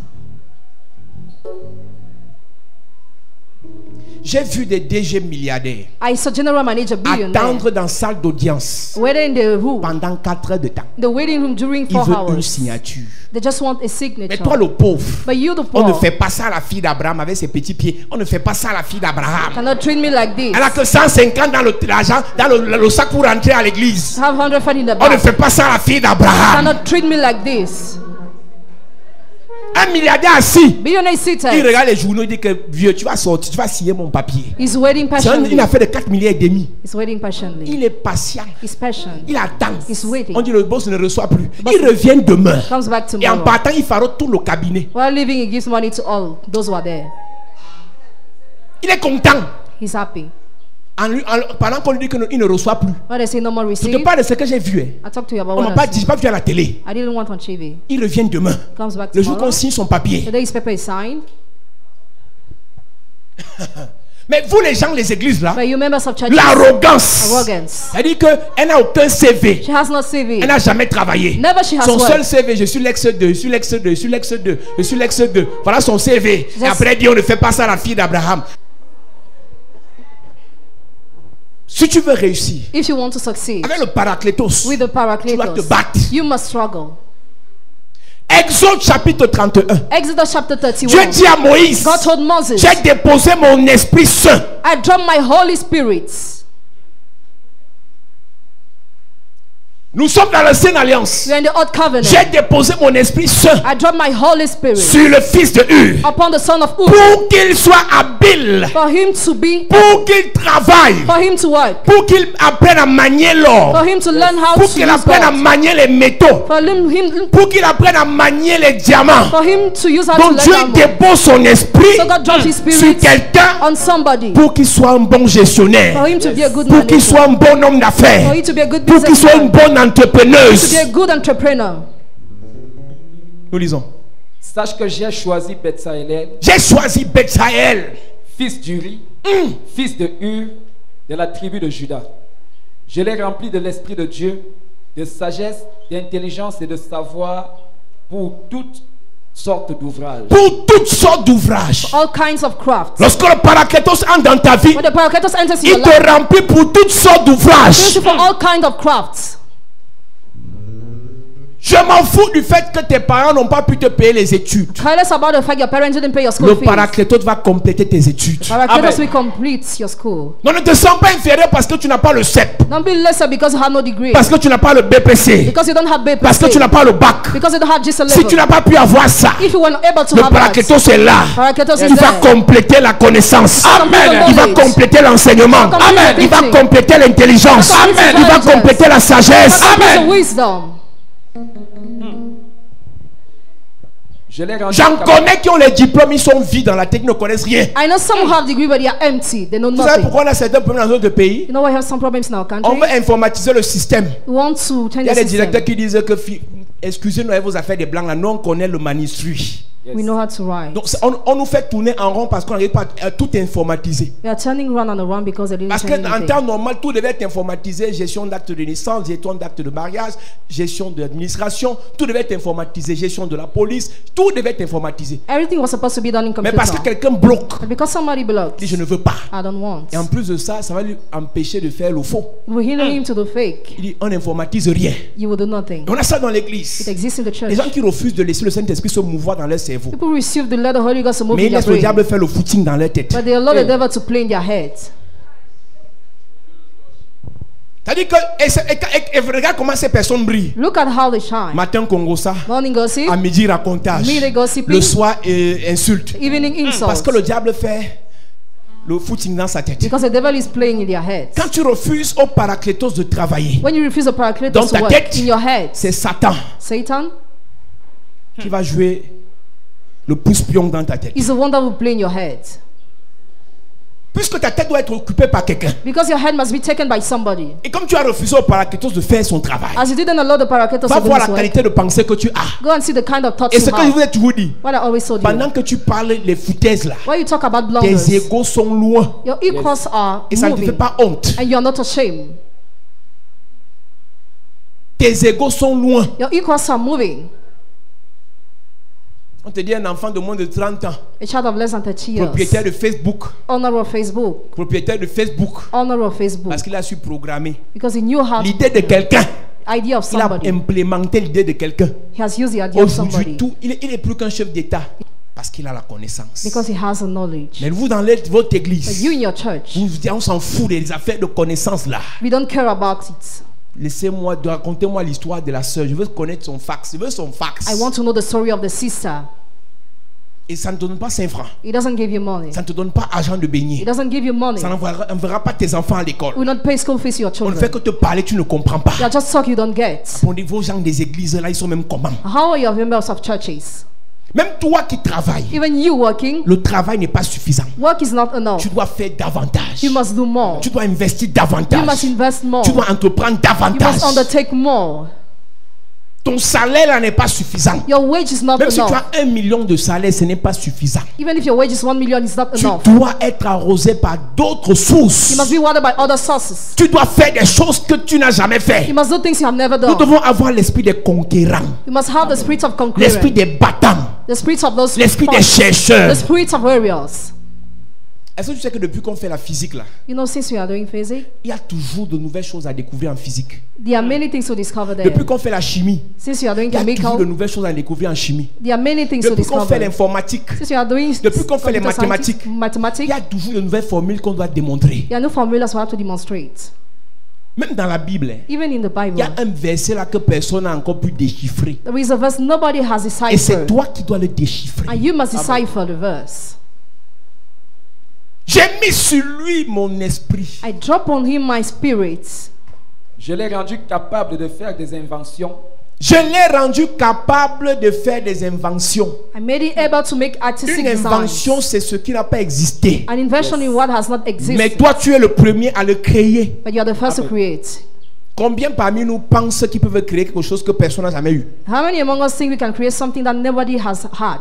J'ai vu des DG milliardaires I saw general manager billionaire attendre dans salle d'audience waiting in the room, pendant 4 heures de temps. the waiting room during Il 4 veut une hours. signature. They just want a Mais signature. toi le pauvre, But you, the on ne poor, fait pas ça à la fille d'Abraham avec ses petits pieds. On ne fait pas ça à la fille d'Abraham. cannot treat me like this. Elle a que 150 dans l'argent, dans le sac pour rentrer à l'église. Have 100 fat in the On ne back. fait pas ça à la fille d'Abraham. Cannot treat me like this. Un milliardaire assis. Billionaire Il seated. regarde les journaux, il dit que vieux, tu vas sortir, tu vas signer mon papier. He's waiting C'est une patiently. affaire de 4 milliards et demi. He's waiting patiently. Il est patient. He's patient. Il attend. He's waiting. On dit le boss ne reçoit plus. Boss- Il revient demain. Comes back Et en tomorrow. partant, il fera tout le cabinet. While leaving, he gives money to all those who are there. Il est content. He's happy. Pendant qu'on lui dit qu'il ne reçoit plus. When they say no more Je te receipt, parle de ce que j'ai vu. I talk to you about On m'a what pas I dit, j'ai pas vu à la télé. I didn't want on TV. Il revient demain. Comes back Le jour qu'on tomorrow. signe son papier. The day his paper is signed. Mais vous les gens, les églises là, But you members of churches, l'arrogance. arrogance. C'est-à-dire qu'elle n'a aucun CV. She has no CV. Elle n'a jamais travaillé. Never she has Son seul worked. CV, je suis l'ex 2, je suis l'ex 2, je suis l'ex 2, je suis l'ex 2. Voilà son CV. Et Just- après, elle dit on ne fait pas ça à la fille d'Abraham. Si tu veux réussir, If you want to succeed avec le paraclétos, with the tu dois te Paracletos, battre. you must struggle. Exode chapitre 31. Exodus chapter Dieu 31. dit à Moïse, God told Moses, j'ai déposé mon Esprit Saint. I drop my Holy Spirit. Nous sommes dans l'ancienne alliance. We are in the old covenant. J'ai déposé mon esprit saint I drop my Holy Spirit sur le fils de Hur upon the son of Ur, pour qu'il soit habile, for him to be, pour qu'il travaille, for him to work, pour qu'il apprenne à manier l'or, for him to learn how pour to qu'il use apprenne à gold, manier les métaux, for him pour qu'il apprenne à manier les diamants. to use how Donc to Dieu learn how. dépose son esprit So God dropped his sur spirit quelqu'un on somebody, pour qu'il soit un bon gestionnaire, for him to be a good pour qu'il manager, soit un bon homme for d'affaires, him to be a good pour qu'il soit une businessman, bonne to be a entrepreneuse. good entrepreneur. Nous lisons. Sache que j'ai choisi Bethsaël, J'ai choisi Bethsaël, fils d'Uri, fils de Hur, de la tribu de Juda. Je l'ai rempli de l'Esprit de Dieu, de sagesse, d'intelligence et de savoir pour toutes sortes d'ouvrages. pour toutes sortes d'ouvrages. All kinds of crafts. Lorsque le Paraclétos entre dans ta vie, When the Paracletos enters in il your life, te remplit pour toutes sortes d'ouvrages. fills you for all kinds of crafts. Je m'en fous du fait que tes parents n'ont pas pu te payer les études. Careless about the fact your parents didn't pay your school Le fees. Paraclétos va compléter tes études. Paracletos will complete your school. Non, ne te sens pas inférieur parce que tu n'as pas le CEP, Don't be lesser because you have no degree. parce que tu n'as pas le BPC, Because you don't have BPC. parce que tu n'as pas le bac. Because you don't have just a Si level. tu n'as pas pu avoir ça, If you were not able to le have that, Paraclétos est là. Paracletos is Il va there. compléter la connaissance. Amen. Il va compléter l'enseignement. Amen. Il va compléter l'intelligence. Amen. Il va compléter la sagesse. Amen. Wisdom. Je l'ai rendu J'en connais qui ont les diplômes, ils sont vides dans la tête, ils ne connaissent rien. I know some who have degree but they are empty. They know Vous savez nothing. pourquoi on a certains problèmes dans d'autres pays? You know why we have some problems in our On country? veut informatiser le système. We want to change Il y a the des directeurs system. qui disent que excusez-nous avec vos affaires des blancs là, nous on connaît le manuscrit. We know how to write. Donc on nous fait tourner en rond parce qu'on n'arrive pas à tout informatiser. We are turning round and around because they didn't Parce change qu'en anything. temps normal, tout devait être informatisé, gestion d'actes de naissance, gestion d'actes de mariage, gestion de l'administration, tout devait être informatisé, gestion de la police, tout devait être informatisé. Everything was supposed to be done in Mais computer. parce que quelqu'un bloque, But because somebody blocked, il dit je ne veux pas. I don't want. Et en plus de ça, ça va lui empêcher de faire le faux. It will hinder him to do fake. Il dit on n'informatise rien. You will do nothing. Et on a ça dans It l'église. exists in the church. Les gens qui refusent de laisser le Saint-Esprit se mouvoir dans leur cerveau. People receive the let the Holy Ghost to move Mais in ils their laissent le brain. diable faire le footing dans leur tête. But they allow the devil to play in their heads. C'est-à-dire que, et regarde comment ces personnes brillent. Look at how they shine. Matin, Congossa. Morning gossip, À midi, racontage. midday gossiping, Le soir, insulte. evening Parce insults. que le diable fait le footing dans sa tête. Because the devil is playing in their heads. Quand tu refuses au Paraclétos de travailler, When you refuse the dans Paracletos to ta work tête, in your head, c'est Satan Satan qui va jouer le pouce-pion dans ta tête. is the one that will play in your head. Puisque ta tête doit être occupée par quelqu'un. Because your head must be taken by somebody. Et comme tu as refusé au Paraclétos de faire son travail, As you didn't allow the Paracletos va to do voir his la work, qualité de pensée que tu as. go and see the kind of thoughts Et you ce que je vous have. ai toujours dit, What I always told pendant you. que tu parles les foutaises là, When you talk about blunders, tes égos sont loin. your equals are Et ça ne te fait moving. pas honte. And you are not ashamed. Tes égos sont loin. Your equals are moving. On te dit un enfant de moins de 30 ans, A child of less than 30 years. propriétaire de Facebook, Honor of Facebook. propriétaire de Facebook, Honor of Facebook. parce qu'il a su programmer. Because he knew how L'idée de quelqu'un, idea of il a somebody. implémenté l'idée de quelqu'un. He has used the idea of Aujourd'hui, somebody. tout, il est plus qu'un chef d'État, parce qu'il a la connaissance. Because he has a knowledge. Mais vous, dans votre But église, you in your church, vous vous dites, on s'en fout des affaires de connaissance là. we don't care about it. Laissez-moi, racontez-moi l'histoire de la sœur. Je veux connaître son fax. Je veux son fax. I want to know the story of the sister. Et ça ne te donne pas 5 francs. It doesn't give you money. Ça ne te donne pas argent de It baigner. doesn't give you money. Ça n'enverra pas tes enfants à l'école. We don't pay school fees to your On ne fait children. que te parler, tu ne comprends pas. You are just talk you don't get. On dit, vos gens des églises là, ils sont même comment? How are your members of churches? Même toi qui travailles, Even you working, le travail n'est pas suffisant. work is not enough. Tu dois faire davantage. You must do more. Tu dois investir You davantage. must invest more. Tu dois entreprendre You davantage. must undertake more. Ton salaire là n'est pas suffisant. Your wage is not Même si tu enough. as 1 million de salaire, ce n'est pas suffisant. Even if your wage is 1 million, it's not Tu enough. dois être arrosé par d'autres sources. You must be watered by other sources. Tu dois faire des choses que tu n'as jamais fait. You must do things you have never Nous done. devons avoir l'esprit des conquérants, You must have the spirit of l'esprit conqueror, des battants, the spirit of those l'esprit des fights, chercheurs. the spirit of warriors. Est-ce que tu sais que depuis qu'on fait la physique là, You know, since we are doing physics, il y a toujours de nouvelles choses à découvrir en physique. there are many things to discover there. Depuis qu'on fait la chimie, Since we are doing il y a toujours de chemical, nouvelles choses à découvrir en chimie. there are many things to Depuis qu'on fait discover. l'informatique, Since we are doing depuis qu'on fait les computer science, il mathematics, y a toujours de nouvelles formules qu'on doit démontrer. there are no formulas we have to demonstrate. Même dans la Bible, Even in the il y a Bible, un verset là que personne n'a encore pu déchiffrer. there is a verse nobody has Et c'est deciphered. toi qui dois le déchiffrer. And you must decipher the verse. J'ai mis sur lui mon esprit. I drop on him my spirit. Je l'ai rendu capable de faire des inventions. Je l'ai rendu capable de faire des inventions. I made it able to make artistic Une designs. invention, c'est ce qui n'a pas existé. An invention in what has not Mais existed. toi, tu es le premier à le créer. But you are the first to create. Combien parmi nous pensent qu'ils peuvent créer quelque chose que personne n'a jamais eu? How many among us think we can create something that nobody has had?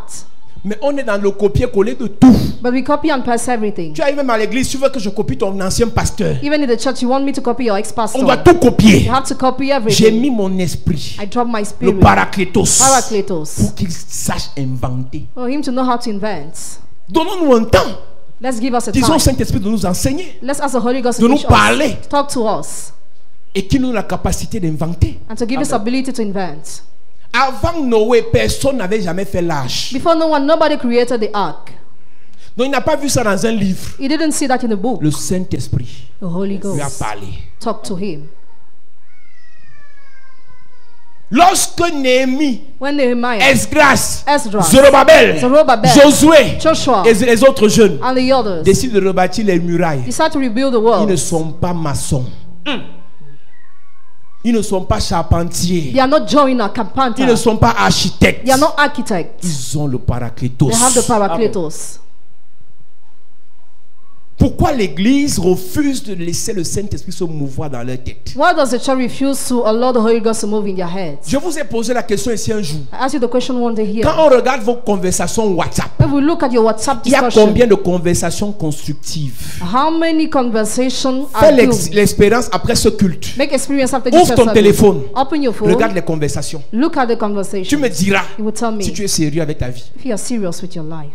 Mais on est dans le copier-coller de tout. But we copy and paste everything. Tu arrives même à l'église, tu veux que je copie ton ancien pasteur. Even in the church, you want me to copy your On ex-pastor. doit tout copier. You have to copy J'ai everything. mis mon esprit, I drop my le spirit. paraclétos, Paracletos. pour qu'il sache inventer. For him to know how to invent. Donnons-nous un temps. Let's give us a Disons au time. Saint-Esprit de nous enseigner Let's ask the Holy Ghost de to nous teach parler. us, talk to us, Et qu'il nous ait la capacité d'inventer. and to give us ability to invent. Avant Noé, personne n'avait jamais fait l'arche. Before no one, nobody created the ark. Donc il n'a pas vu ça dans un livre. He didn't see that in the book. Le Saint-Esprit The Holy lui a Ghost parlé. talked to him. Lorsque Néhémie, When Nehemiah, Esdras, Ezra, Zorobabel, Zerubbabel, Josué Joshua, et les autres jeunes and the others décident de rebâtir les murailles, decided to rebuild the ils world, ne sont pas maçons. Ils ne sont pas charpentiers. they are not joiner, Ils ne carpenter. sont pas architectes. They are not architects. Ils ont le paraclétos. They have the paracletos. Pourquoi l'église refuse de laisser le Saint-Esprit se mouvoir dans leur tête? Why does the church refuse to allow the Holy Ghost to move in their heads? Je vous ai posé la question ici un jour. I asked you the question one day here. Quand on regarde vos conversations WhatsApp, If we look at your WhatsApp il y a discussion, combien de conversations constructives? how many conversations Fais are you? l'expérience après ce culte. Make experience after Ouvre this ton service. téléphone. Open your phone. Regarde les conversations. Look at the Tu conversation. me diras You will tell me si tu es sérieux avec ta vie. if you are serious with your life.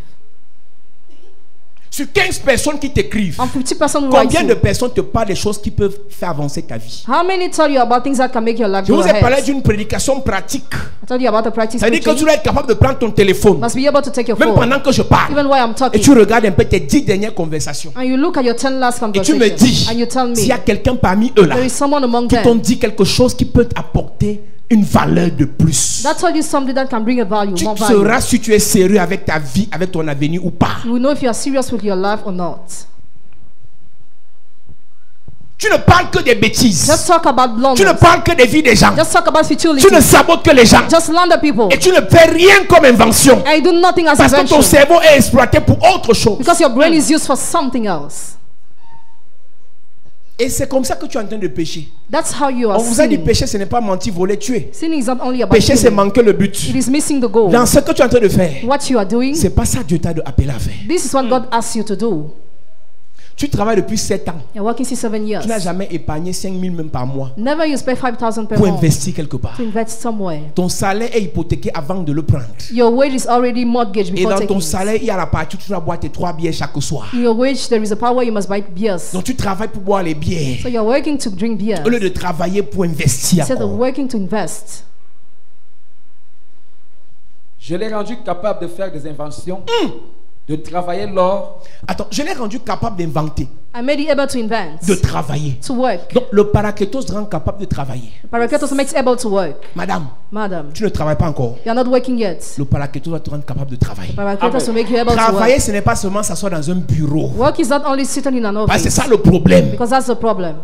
Sur 15 personnes qui t'écrivent, And 50% who write combien de you. personnes te parlent des choses qui peuvent faire avancer ta vie? How many tell you about things that can make your life Je go vous ai parlé ahead? d'une prédication pratique. I told you about the practice Ça veut dire que tu preaching. dois être capable de prendre ton téléphone, Must be able to take your même phone, pendant que je parle, even while I'm et talking, tu regardes un peu tes 10 dernières conversations. and you look at your 10 last Et tu conversations, me dis, and you tell me s'il y a quelqu'un parmi eux là there is someone among qui t'ont them dit quelque chose qui peut t'apporter une valeur de plus. that told you something that can bring a value, Tu more value. sauras si tu es sérieux avec ta vie, avec ton avenir ou pas. You will know if you are serious with your life or not. Tu ne parles que des bêtises. Just talk about Tu ne blunders. parles que des vies des gens. Just talk about futility. Tu ne sabotes que les gens. Just slander people. Et tu ne fais rien comme invention. And you do nothing as Parce que ton invention. cerveau est exploité pour autre chose. Because your brain is used for something else. Et c'est comme ça que tu es en train de pécher. That's how you are On vous a dit sinning. pécher, ce n'est pas mentir, voler, tuer. Sinning is not only about Pécher, c'est killing. manquer le but. It is missing the goal. Dans ce que tu es en train de faire, What you are doing, c'est pas ça que Dieu t'a appelé à faire. this is what God asks you to do. Tu travailles depuis 7 ans. You're working 6-7 years. Tu n'as jamais épargné 5 000 même par mois Never you spend 5,000 per pour month investir quelque part. to invest somewhere. Ton salaire est hypothéqué avant de le prendre. Your wage is already mortgaged Et before dans taking ton it. salaire, il y a la partie où tu dois boire tes 3 bières chaque soir. In your wage, there is a part where you must buy beers. Donc tu travailles pour boire les bières So you're working to drink beer au lieu de travailler pour investir instead of encore. working to invest. Je l'ai rendu capable de faire des inventions, de travailler l'or, Attends, je l'ai rendu capable d'inventer, I made it able to invent, de travailler. to work. Donc le paraclétos rend capable de travailler. Paracletos makes able to work. Madame, Madam, tu ne travailles pas encore. you are not working yet. Le paraclétos va te rendre capable de travailler. Paracletos will make you able to Travailler, work. ce n'est pas seulement s'asseoir dans un bureau. Work is not only sitting in an Parce que c'est office, ça le problème. because that's the problem.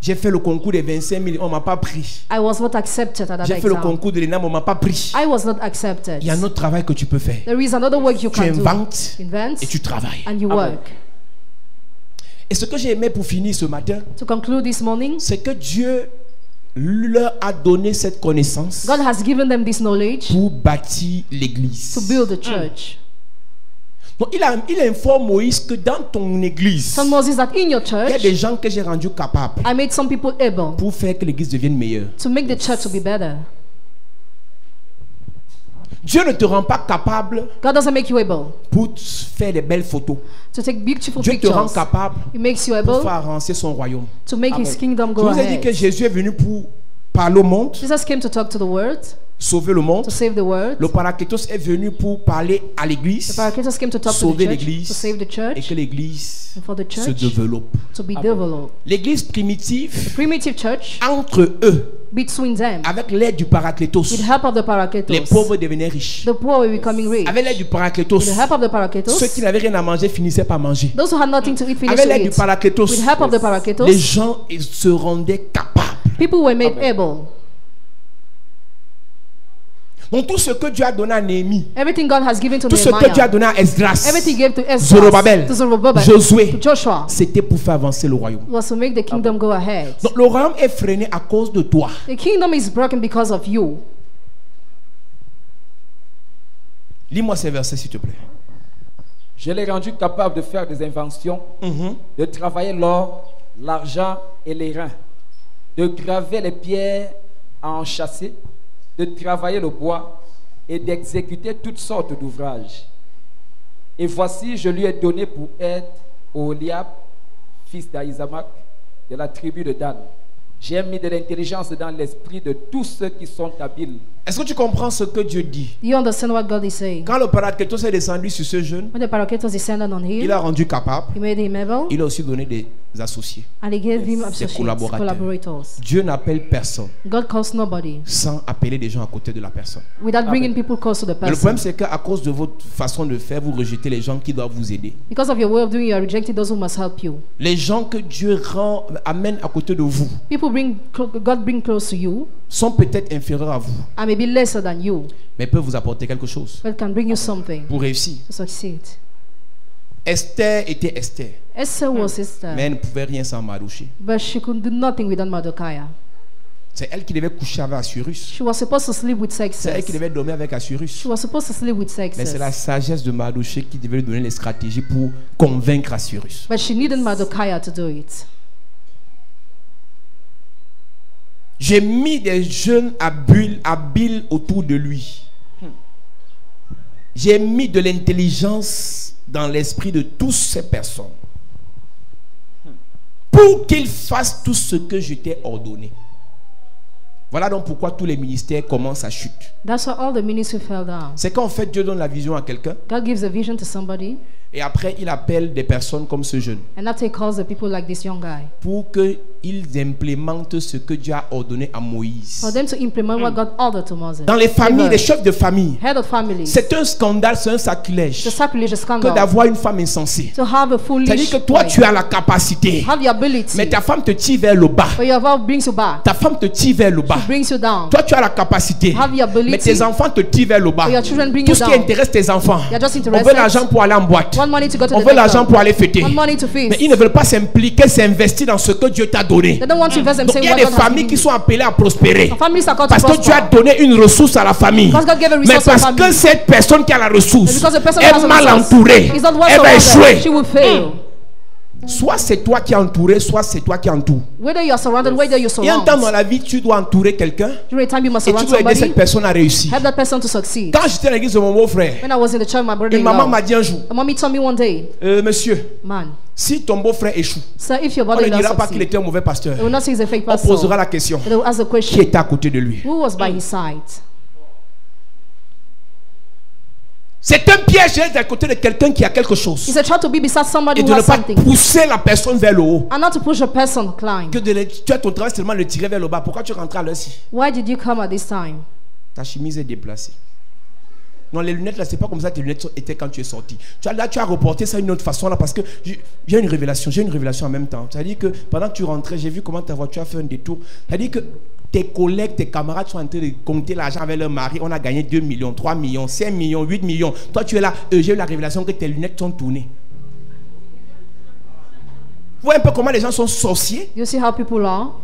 J'ai fait le concours des 25 000, on ne m'a pas pris. I was not accepted at that J'ai fait le exam. concours de l'ENAM, on ne m'a pas pris. I was not accepted. Il y a un autre travail que tu peux faire. There is another work you Tu can do. inventes Invent et tu travailles. and you work. Et ce que j'ai aimé pour finir ce matin, To conclude this morning, c'est que Dieu leur a donné cette connaissance God has given them this knowledge pour bâtir l'église. to build the church. Donc il informe Moïse que dans ton église, Tell Moses that in your il y a church, des gens que j'ai rendus capables I made some people able pour faire que l'église devienne meilleure. to make the church to be better. Dieu ne te rend pas capable God doesn't make you able pour faire des belles photos. to take beautiful Dieu te rend pictures. capable He makes you pour able faire avancer son royaume. to make His kingdom Je go vous ai dit que ahead. Jésus est venu pour parler au monde. Jesus came to talk to the world. sauver le monde. to save the world. Le Parakletos est venu pour parler à The l'église, Paracletos came to talk to sauver the church, l'église, to save the et church, que l'église and for the se church développe. to be developed. L'église primitive, Primitive church, entre eux, between them, avec l'aide du Parakletos, with the help of the les Paracletos, pauvres devenaient riches. the poor were becoming rich. Avec l'aide du Parakletos, With the help of the Paracletos, ceux qui n'avaient rien à manger finissaient par manger. those who had nothing to eat finished Avec to l'aide du eat. Parakletos, With the help of the les Paracletos, gens ils se rendaient capables. people were made able. Donc tout ce que Dieu a donné à Néhémie, Everything God has given to tout ce que Dieu a Nehemiah, donné à Esdras, everything he gave to Ezra, Zorobabel, to Zerubbabel, Josué, to Joshua, c'était pour faire avancer le royaume. was to make the kingdom go ahead. Donc le royaume est freiné à cause de toi. The kingdom is broken because of you. Lis-moi ces versets s'il te plaît. Je l'ai rendu capable de faire des inventions, de travailler l'or, l'argent et les reins, de graver les pierres à enchâsser, de travailler le bois et d'exécuter toutes sortes d'ouvrages. Et voici, je lui ai donné pour aide Oholiab, fils d'Ahisamach, de la tribu de Dan. J'ai mis de l'intelligence dans l'esprit de tous ceux qui sont habiles. Est-ce que tu comprends ce que Dieu dit? Do you understand what God is saying? Quand le Parakletos est descendu sur ce jeune, When the Paracletos descended on il him, a rendu capable. he made him able, Il a aussi donné des associés. and he gave him Ses associates, collaborateurs. collaborators. Dieu n'appelle personne God calls nobody sans appeler des gens à côté de la personne. without bringing people close to the Mais le problème, person. c'est qu'à cause de votre façon de faire, vous rejetez les gens qui doivent vous aider. Because of your way of doing, you are rejecting those who must help you. Les gens que Dieu amène à côté de vous God bring close to you, sont peut-être inférieurs à vous, and maybe lesser than you, mais peuvent vous apporter quelque chose but can bring you something pour réussir. to succeed. Esther était Esther, Esther was Esther, mais elle ne pouvait rien sans Mardoché. but she could do nothing without Mordecai. C'est elle qui devait coucher avec Assyrus. She was supposed to sleep with C'est elle sexes. qui devait dormir avec Assyrus. She was supposed to sleep with Mais c'est sexes. la sagesse de Mardoché qui devait lui donner les stratégies pour convaincre Assyrus. But she needed Mordecai to do it. J'ai mis des jeunes habiles autour de lui. J'ai mis de l'intelligence dans l'esprit de toutes ces personnes pour qu'ils fassent tout ce que je t'ai ordonné. Voilà donc pourquoi tous les ministères commencent à chuter. That's why all the ministry fell down. C'est qu'en fait Dieu donne la vision à quelqu'un God gives a vision to somebody, et après il appelle des personnes comme ce jeune and after he calls the people like this young guy, pour qu'ils implémentent ce que Dieu a ordonné à Moïse. for them to implement what God ordered to Moses. Dans les familles, les Even chefs de famille, head of families, c'est un scandale, c'est un sacrilège the sacrilege que scandal, d'avoir une femme insensée. to have a foolish C'est-à-dire que toi, wife, tu as la capacité, have the ability, mais ta femme te tire vers le bas. but your wife brings you back, Ta femme te tire vers le bas. brings you down. Toi, tu as la capacité, Have the ability, mais tes enfants te tirent vers le bas. but your children bring Tout you ce qui down. intéresse tes enfants, They are just on interested. veut l'argent pour aller en boîte. Want money to go to On the veut l'argent nightclub. pour aller fêter. Want money to Mais feast. ils ne veulent pas s'impliquer, s'investir dans ce que Dieu t'a donné. They don't want to invest Donc themselves il y a in des what God has familles given qui you. sont appelées à prospérer. Some families are called to Parce que Dieu a prosper. donné une ressource à la famille. Because God gave a Mais resource to the parce que family. cette personne qui a la ressource Because the person that has est a mal resource entourée, is not well elle va surrounded, she échouer. will fail. Soit c'est toi qui es entouré, soit c'est toi qui entoure. Whether you are surrounded, whether you Il y a un temps dans surround. la vie, tu dois entourer quelqu'un During a time you must et tu surround dois aider somebody, cette personne à réussir. help that person to succeed. Quand j'étais à l'église de mon beau-frère, When I was in the church, my brother une maman m'a dit un jour, a mommy told me one day, monsieur, man, si ton beau-frère échoue, sir, if your on ne brother dira does pas qu'il succeed, était un mauvais pasteur. they will not say he's a fake On pastor. posera la question, They will ask the qui question, était à côté de lui? who was by his side? C'est un piège d'être à côté de quelqu'un qui a quelque chose It's a try to be beside somebody et who de ne has pas something, pousser la personne vers le haut. and not to push a person climb. Que tu as ton travail seulement de le tirer vers le bas. Pourquoi tu rentres à l'heure-ci? Why did you come at this time? Ta chemise est déplacée. Non, les lunettes là, c'est pas comme ça que tes lunettes étaient quand tu es sorti. Là, tu as reporté ça d'une autre façon là parce que j'ai une révélation en même temps. C'est-à-dire que pendant que tu rentrais, j'ai vu comment ta voiture a fait un détour. C'est-à-dire que tes collègues, tes camarades sont en train de compter l'argent avec leur mari. On a gagné 2 millions, 3 millions, 5 millions, 8 millions. Toi, tu es là. J'ai eu la révélation que tes lunettes sont tournées. Vous voyez un peu comment les gens sont sorciers? You see how people are?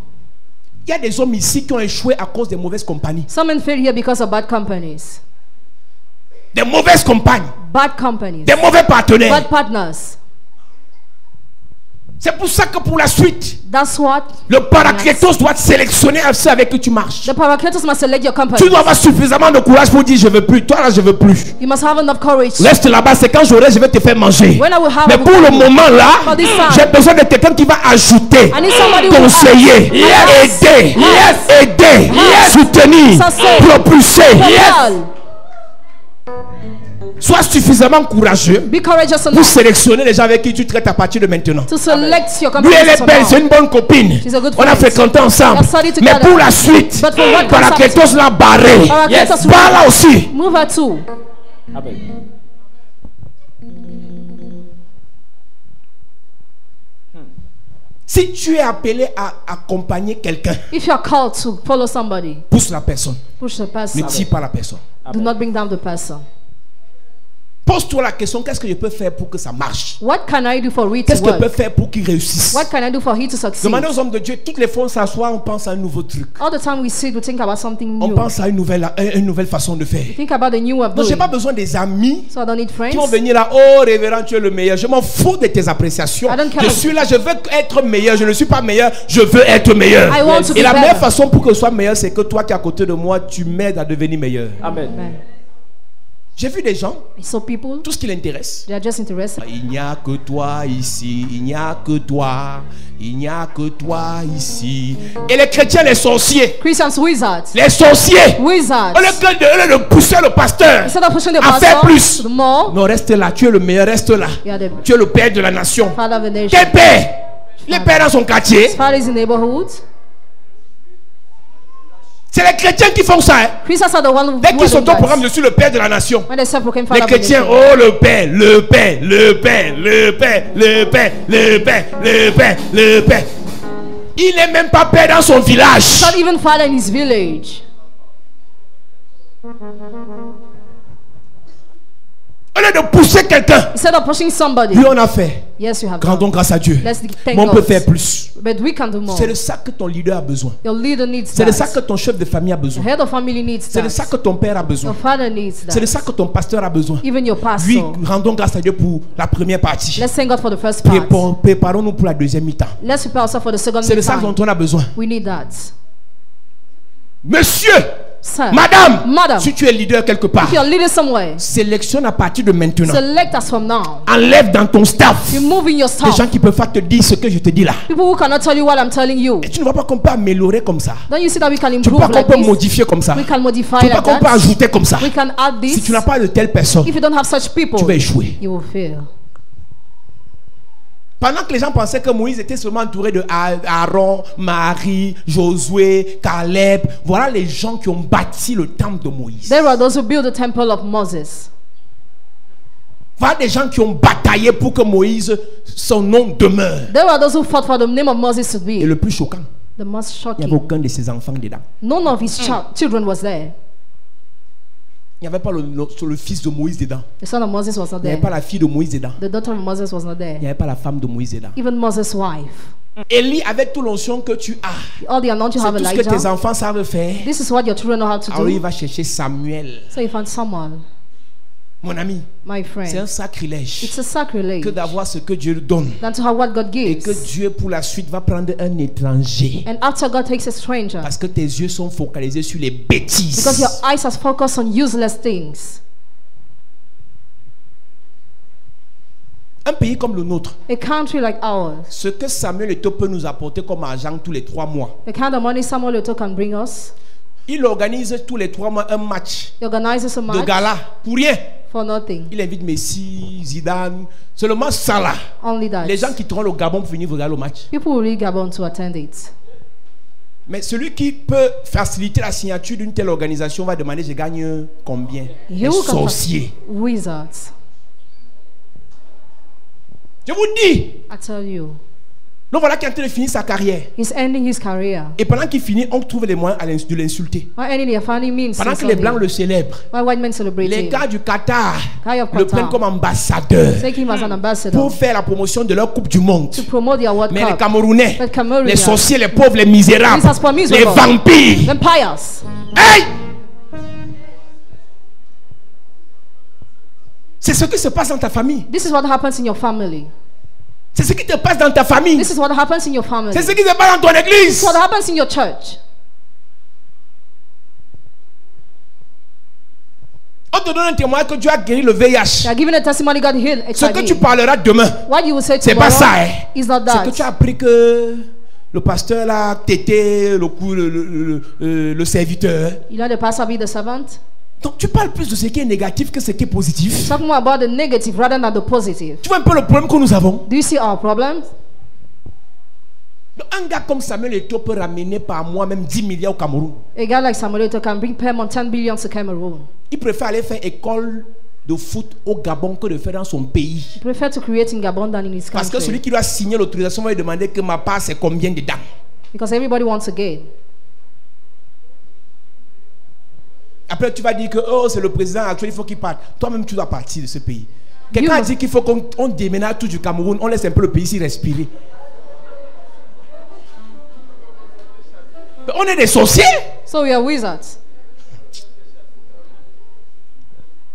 Il y a des hommes ici qui ont échoué à cause des mauvaises compagnies. Some men fail here because of bad companies. Des mauvaises compagnies. Bad companies. Des mauvais partenaires. Bad partners. C'est pour ça que pour la suite, That's what le paraclétos doit te sélectionner à ceux avec qui tu marches. the paracletos must select your company. Tu dois avoir suffisamment de courage pour dire je veux plus. Toi là je veux plus. You must have enough courage. Reste là-bas, c'est quand j'aurai, je vais te faire manger. When I will have, Mais I will pour le come. moment là, For this time. j'ai besoin de quelqu'un qui va ajouter, I need somebody who will conseiller, add. aider, aider, soutenir, Sustain. propulser. Propel. Sois suffisamment courageux Be courageous pour enough sélectionner les gens avec qui tu traites à partir de maintenant. to select your Lui company. elle est belle, c'est une bonne copine. She's a good On a friend. fréquenté ensemble. We have studied Mais together. pour la suite, But for what comes Paraclétos l'a barré. Paracletos will- Barre là aussi. Move her too. Amen. Si tu es appelé à accompagner quelqu'un, If you are called to follow somebody, pousse la personne. push the Ne person. tire pas la personne. Do not bring down the person. Pose-toi la question, qu'est-ce que je peux faire pour que ça marche? What can I do for it Qu'est-ce to que je peux work? faire pour qu'il réussisse? What can I do for he to succeed? Demandez aux hommes de Dieu, toutes les fois on s'assoit, on pense à un nouveau truc. All the time we sit, we think about something On new. pense à une nouvelle façon de faire. Think about the new way of Donc, j'ai doing. pas besoin des amis So I don't need qui vont friends. venir là. Oh, révérend, tu es le meilleur. Je m'en fous de tes appréciations. I don't care Je about- suis là, je veux être meilleur. Je ne suis pas meilleur, je veux être meilleur. I want to Et be la meilleure better. façon pour que je sois meilleur, c'est que toi qui es à côté de moi, tu m'aides à devenir meilleur. Amen. Amen. J'ai vu des gens, So people, tout ce qui l'intéresse. they are just interested. Il n'y a que toi ici, il n'y a que toi, il n'y a que toi ici. Et les chrétiens, les sorciers, Christians, wizards. les sorciers, Wizards. au lieu de pousser le pasteur Instead of pushing the à faire pastor plus, to more, non, reste là, tu es le meilleur, reste là. you are the Tu es le père de la nation. father of the nation. Quel père? Les pères dans son quartier. Father is in the neighborhood. C'est les chrétiens qui font ça. Hein. Christians are the one who Dès do qu'ils sont the au programme, guys. je suis le père de la nation. When they self-proclaim Les father of the chrétiens, nation. oh le père, le père, le père, le père, le père, le père, le père, le père. Il n'est même pas père dans son village. He's not even father in his village. Au lieu de pousser quelqu'un, Instead of pushing somebody, lui on a fait. yes, you have Rendons done. grâce à Dieu. Let's thank Mais on peut God. faire plus. But we can do more. C'est de ça que ton leader a besoin. Your leader needs C'est de ça that. que ton chef de famille a The besoin. head of family needs C'est de ça that. que ton père a besoin. Your father needs C'est de that. ça que ton pasteur a besoin. Even your Lui, pastor. rendons grâce à Dieu pour la première partie. Let's thank God for the first part. Préparons-nous pour la deuxième mi-temps. Let's prepare ourselves for the second C'est de ça time. dont on a besoin. We need that. Monsieur, Sir, madame, Madam, si tu es leader quelque part, if you're leading somewhere, sélectionne à partir de maintenant. select us from now. Enlève dans ton staff Remove in your des gens staff qui peuvent pas te dire ce que je te dis là. people who cannot tell you what I'm telling you. Et tu ne vois pas qu'on peut améliorer comme ça. Don't you see that we can Tu ne improve vois pas like qu'on peut this? modifier comme ça. We can modify Tu ne vois like pas qu'on peut that. ajouter comme ça. We can add Si this. tu n'as pas de telle personne, If you don't have such people, tu vas échouer. you will fail. Pendant que les gens pensaient que Moïse était seulement entouré de Aaron, Marie, Josué, Caleb, voilà les gens qui ont bâti le temple de Moïse. There were those who built the temple of Moses. Voilà des gens qui ont bataillé pour que Moïse, son nom demeure. There were those who fought for the name of Moses to Et be. le plus choquant, The most il n'y avait shocking. aucun de ses enfants dedans. None of his children was there. Il n'y avait pas le fils de Moïse dedans. The son of Moses was not Il n'y avait there. pas la fille de Moïse dedans. The daughter of Moses was not Il n'y there. avait pas la femme de Moïse dedans. Even Moses' wife. Élie, avec toute l'onction que tu as, All the anointing you c'est have tout ce que tes Elijah. enfants savent faire. This is what your children know how to Alors il do. va chercher Samuel. So you found someone, Mon ami, my c'est un friend. sacrilège It's a sacrilege que d'avoir ce que Dieu donne. than to have what God Et que gives. Dieu pour la suite va prendre un étranger. And after God takes a stranger, Parce que tes yeux sont focalisés sur les because bêtises. your eyes are focused on useless things. Un pays comme le nôtre, A country like ours, ce que Samuel Eto'o peut nous apporter comme argent tous les 3 mois, the kind of money Samuel Eto'o can bring us, il organise tous les 3 mois un match he organizes a de match gala pour rien. for nothing. Il invite Messi, Zidane, seulement ça là. Only that. Les gens qui quitteront le Gabon pour venir regarder le match. People will leave Gabon to attend it. Mais celui qui peut faciliter la signature d'une telle organisation va demander je gagne combien? He Les who can sorciers. Wizards. Je vous dis. I tell you, Donc voilà qui est en train de finir sa carrière. he's ending his career. Et pendant qu'il finit, on trouve les moyens de l'insulter. Why ending their family means Pendant que les Blancs le célèbrent, why white men celebrate les him? gars du Qatar Guy of le prennent Qatar comme ambassadeur take him as an ambassador pour faire la promotion de leur Coupe du Monde. to promote their World Mais les Cup. Camerounais, But Cameroonians, les sorciers, les pauvres, les misérables, These are miserable. les vampires. Vampires. Hey! C'est ce qui se passe dans ta famille. This is what happens in your family. C'est ce qui te passe dans ta famille. This is what happens in your family. C'est ce qui se passe dans ton église. This is what happens in your church. On te donne un témoignage que Dieu a guéri le VIH. You are giving a testimony God healed HIV. Ce que tu parleras demain, What you will say c'est tomorrow pas ça. Hein. is not C'est that. que tu as appris que le pasteur là tété le serviteur. You know the pastor be the servant. Donc tu parles plus de ce qui est négatif que ce qui est positif. Talk more about the negative rather than the positive. Tu vois un peu le problème que nous avons. Do you see our problems? Un gars comme Samuel Eto'o peut ramener par mois même 10 milliards au Cameroun. A guy like Samuel Eto'o can bring per month 10 billion to Cameroon. Il préfère aller faire école de foot au Gabon que de faire dans son pays. He prefer to create in Gabon than in his Parce que country. celui qui doit signer l'autorisation va lui demander que ma part c'est combien dedans. Because everybody wants to gain. Après tu vas dire que oh c'est le président actuel, il faut qu'il parte. Toi-même tu dois partir de ce pays. Quelqu'un a dit qu'il faut qu'on déménage tout du Cameroun, on laisse un peu le pays s'y respirer. On est des sorciers. So we are wizards.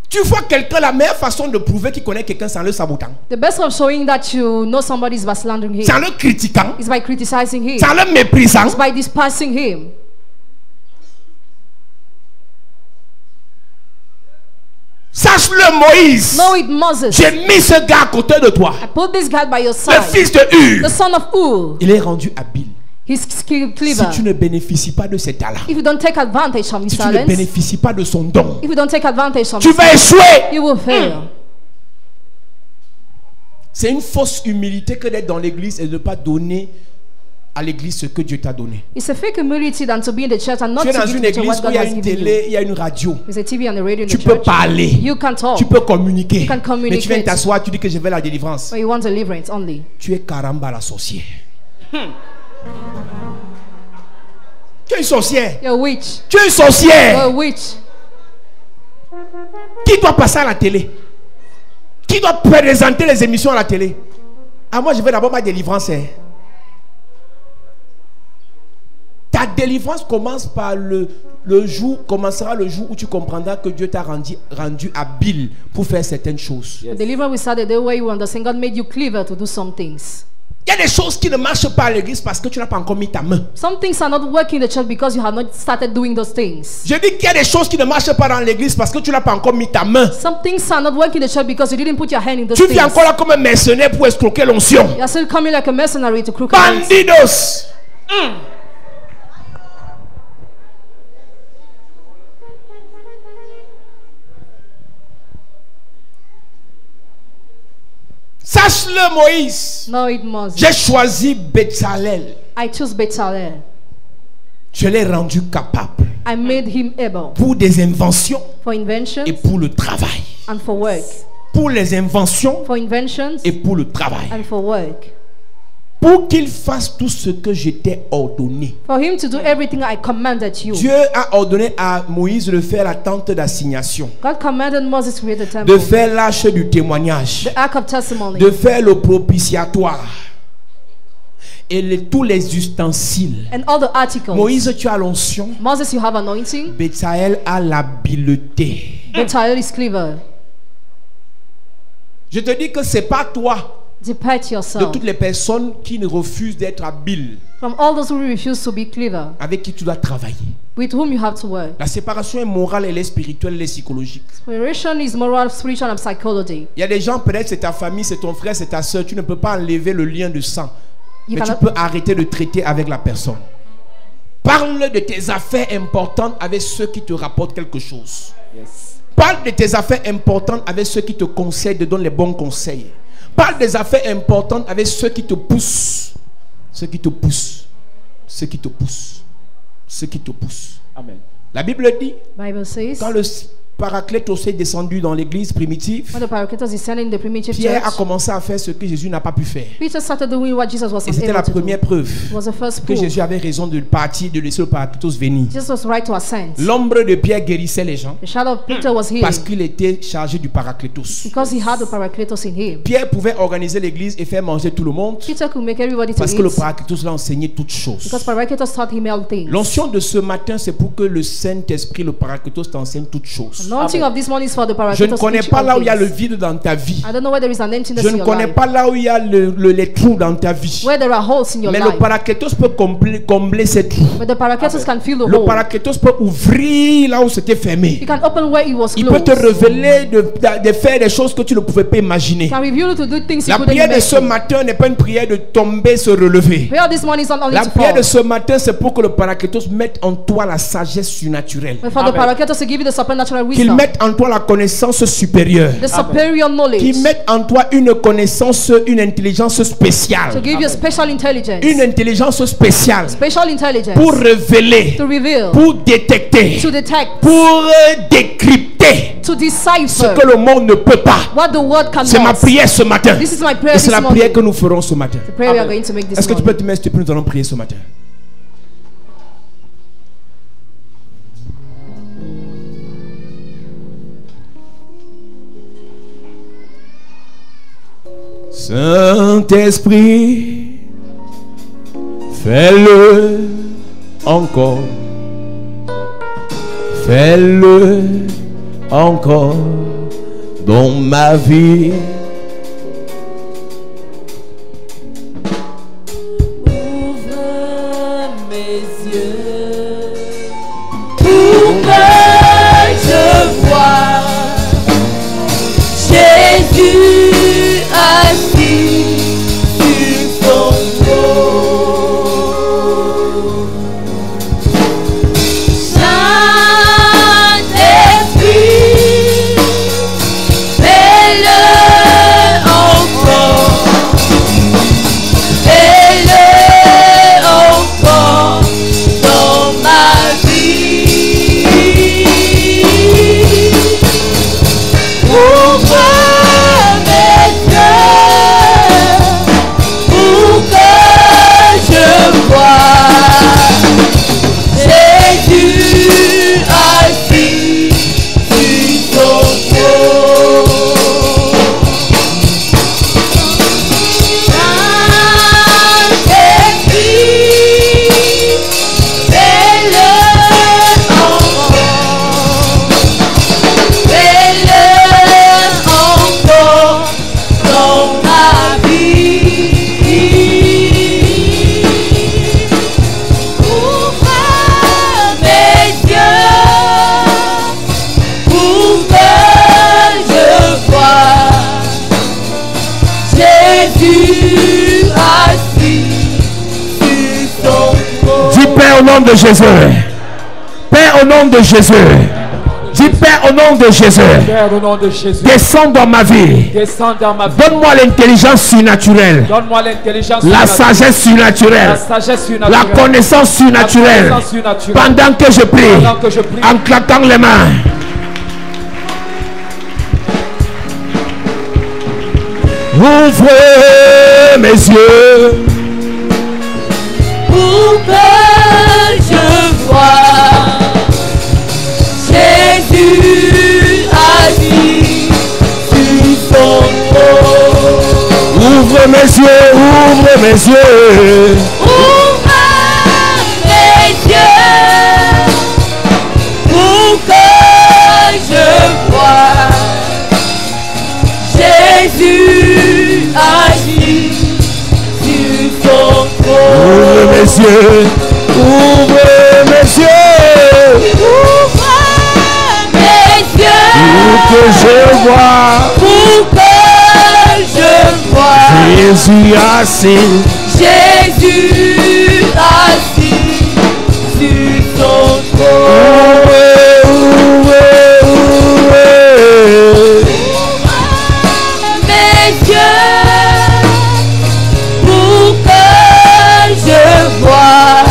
Tu vois quelqu'un, la meilleure façon de prouver qu'il connaît quelqu'un, c'est en le sabotant. The best way of showing that you know somebody is by slandering him. C'est en le critiquant. Is by criticizing him. C'est en le méprisant. It's by despising him. Sache-le, Moïse. Know it, Moses. J'ai mis ce gars à côté de toi. I put this guy by your Le side. fils de Hur. The son of Ur. Il est rendu habile. He's clever. Si tu ne bénéficies pas de ses talents, If you don't take advantage of his si tu ne talents, bénéficies pas de son don, if you don't take advantage of tu his vas échouer. you will fail. C'est une fausse humilité que d'être dans l'église et de ne pas donner à l'église ce que Dieu t'a donné. It's a fake humility than to be in the church and not Tu es to dans give une to église what où God il y a has une given you. télé, il y a une radio. There's a TV and a radio in Tu the peux church. parler. You can talk. Tu peux communiquer. You can communicate. Mais tu viens t'asseoir, tu dis que je vais à la délivrance. But you want deliverance only. Tu es caramba la sorcière. Tu es une sorcière. You're a witch. Tu es une You're a sorcière. witch. Qui doit passer à la télé? Qui doit présenter les émissions à la télé? Ah, moi je vais d'abord ma délivrance. Hein. Ta délivrance commence par commencera le jour où tu comprendras que Dieu t'a rendu habile pour faire certaines choses. The deliverance will start the day where you understand God made you clever to do some things. Il y a des choses qui ne marchent pas à l'église parce que tu n'as pas encore mis ta main. Some things are not working in the church because you have not started doing those things. Je dis qu'il y a des choses qui ne marchent pas dans l'église parce que tu n'as pas encore mis ta main. Some things are not working in the church because you didn't put your hand in those Tu things. viens encore là comme un mercenaire pour escroquer l'onction. You are still coming like a mercenary to crooked hands. Bandidos. Sache-le, Moïse. Know it, Moses. J'ai choisi Bezalel. I choose Bezalel. Je l'ai rendu capable I made him able pour des inventions for inventions et pour le travail. and for work. Pour les inventions For inventions et pour le travail. and for work. Pour qu'il fasse tout ce que je t'ai ordonné. For him to do everything I commanded you. Dieu a ordonné à Moïse de faire la tente d'assignation, God commanded Moses to create a temple. de faire l'arche du témoignage, The ark of testimony. de faire le propitiatoire et tous les ustensiles. And all the articles. Moïse, tu as l'onction. Moses, you have anointing. Bezalel a l'habileté. Bezalel is clever. Je te dis que c'est pas toi Depart de yourself toutes les personnes qui ne refusent d'être habiles, from all those who refuse to be clever, avec qui tu dois travailler. with whom you have to work. La séparation est morale, elle est spirituelle, elle est psychologique. Separation is moral, spiritual, and psychology. Il y a des gens, peut-être c'est ta famille, c'est ton frère, c'est ta soeur, tu ne peux pas enlever le lien de sang. You Mais tu cannot- peux arrêter de traiter avec la personne. Parle de tes affaires importantes avec ceux qui te rapportent quelque chose. Yes. Parle de tes affaires importantes avec ceux qui te conseillent, te donnent les bons conseils. Parle des affaires importantes avec ceux qui te poussent. Ceux qui te poussent. Ceux qui te poussent. Ceux qui te poussent. Amen. La Bible dit, Bible says, quand le Paraclétos est descendu dans l'église primitive, when the Paracletos is standing in the primitive Pierre a church, commencé à faire ce que Jésus n'a pas pu faire. Peter started doing what Jesus was Et c'était la unable to do. première preuve It was the first que proof. Jésus avait raison de partir, de laisser le Paraclétos venir. Jesus was right to ascend. L'ombre de Pierre guérissait les gens The shadow of Peter was parce healed qu'il était chargé du Paraclétos. because he had the Paracletos in him. Pierre pouvait organiser l'église et faire manger tout le monde Peter could make everybody to parce que le eat Paraclétos l'a enseigné toutes choses. because Paracletos taught him all things. L'onction de ce matin, c'est pour que le Saint-Esprit, le Paraclétos, t'enseigne toutes choses. Anointing of this morning is for the Je ne Paracletos. connais pas là où il y a le vide dans ta vie. I don't know where there is an emptiness Je in ne your connais life. pas là où il y a les trous dans ta vie. Where there are holes in your Mais le life. Paracletos peut combler ces trous. But the Paracletos can fill the Le hole. Paracletos peut ouvrir là où c'était fermé. He can open where it was Il peut te closed. révéler de faire des choses que tu ne pouvais pas imaginer. He can reveal you to do things you La couldn't prière de ce imagine. matin n'est pas une prière de tomber, se relever. Prayer this morning is not only La to prière fall, de ce matin, c'est pour que le Paracletos mette en toi la sagesse surnaturelle. but for the Paracletos to give you the supernatural Qu'il wisdom, mette en toi la connaissance supérieure. the superior knowledge, Qu'il mette en toi une connaissance, une intelligence to spéciale. give you special intelligence, Une intelligence spéciale special intelligence, pour révéler, to reveal, pour détecter, to detect, pour décrypter to ce decipher que le monde ne peut pas. what the word C'est ma cannot. prière ce matin. This is my prayer Et c'est this la morning. prière que nous ferons ce matin. The prayer we are going to make this Est-ce que tu peux morning. te mettre, s'il te plaît, nous allons prier ce matin. Saint-Esprit, fais-le encore. Fais-le encore dans ma vie. Ouvre mes yeux pour que je voie Jésus assis sur son trône. Saint-Esprit, fais-le encore. Fais-le encore dans ma vie. Ouvre mes yeux pour que je voie Jésus assis sur son trône. Saint-Esprit, fais-le encore. Fais-le encore dans ma vie. Ouvre mes yeux pour que je voie Jésus assis sur son trône. Dis Père au nom de Jésus. Père au nom de Jésus. Dis Père au nom de Jésus. Père, au nom de Jésus, Descends dans ma vie. descends dans ma vie. Donne-moi l'intelligence surnaturelle. Donne-moi l'intelligence, La surnaturelle, sagesse la surnaturelle. sagesse La surnaturelle, connaissance surnaturelle. connaissance surnaturelle. Pendant que je prie. Pendant que je prie. En claquant les mains. Ouvrez mes yeux. Pour que je voie Jésus assis sur son trône. Ouvre mes yeux. Ouvre mes yeux. Ouvre mes yeux pour que je voie Jésus assis sur son trône. Ouvre mes yeux. Ouvre mes yeux. Ouvre mes yeux Pour que je vois pour que je voie Jésus assis. Jésus assis sur son trône. Ouvrez, ouvrez. Mes yeux pour que je voie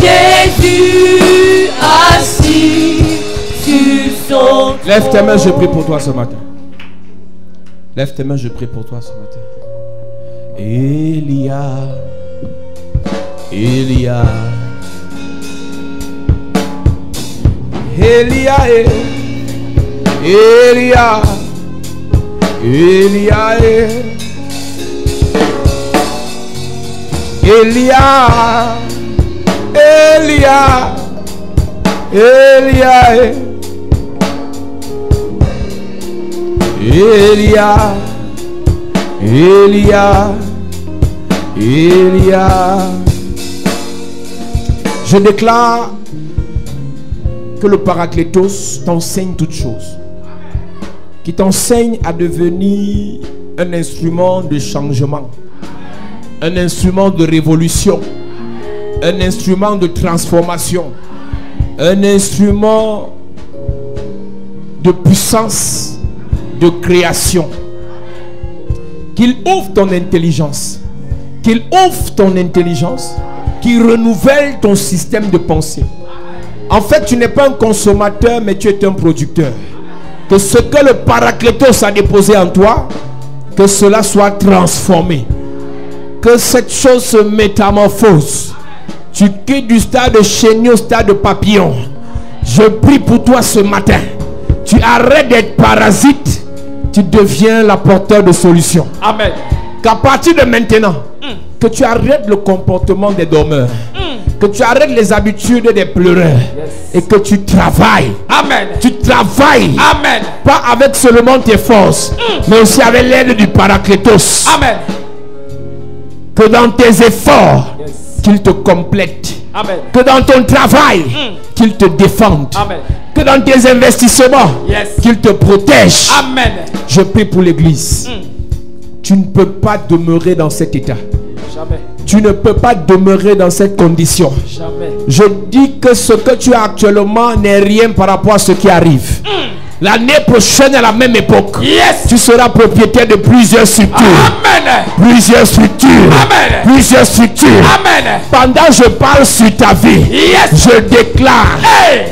Jésus assis sur son trône. Lève tes mains, je prie pour toi ce matin. Lève tes mains, je prie pour toi ce matin. Elia, Elia, Elia, Elia, Elia, Elia, Elia, Elia, Elia, Elia, Elia. Je déclare que le Paraclétos t'enseigne toutes choses, qui t'enseigne à devenir un instrument de changement, un instrument de révolution, un instrument de transformation, un instrument de puissance, de création. Qu'il ouvre ton intelligence, qu'il ouvre ton intelligence, qu'il renouvelle ton système de pensée. En fait, tu n'es pas un consommateur, mais tu es un producteur. Que ce que le Paraclétos a déposé en toi, que cela soit transformé. Que cette chose se métamorphose. Tu quittes du stade de chenille au stade de papillon. Je prie pour toi ce matin. Tu arrêtes d'être parasite. Tu deviens l'apporteur de solutions. Amen. Qu'à partir de maintenant, que tu arrêtes le comportement des dormeurs. Que tu arrêtes les habitudes des pleureurs. Et que tu travailles. Amen. Tu travailles. Amen. Pas avec seulement tes forces, mais aussi avec l'aide du Paraclétos. Amen. Que dans tes efforts, qu'il te complète. Amen. Que dans ton travail, qu'il te défende. Amen. Que dans tes investissements, qu'il te protège. Amen. Je prie pour l'église. Tu ne peux pas demeurer dans cet état. Jamais. Tu ne peux pas demeurer dans cette condition. Jamais. Je dis que ce que tu as actuellement n'est rien par rapport à ce qui arrive. L'année prochaine, à la même époque, tu seras propriétaire de plusieurs structures. Amen. Plusieurs structures. Amen. Plusieurs structures. Amen. Pendant que je parle sur ta vie, je déclare,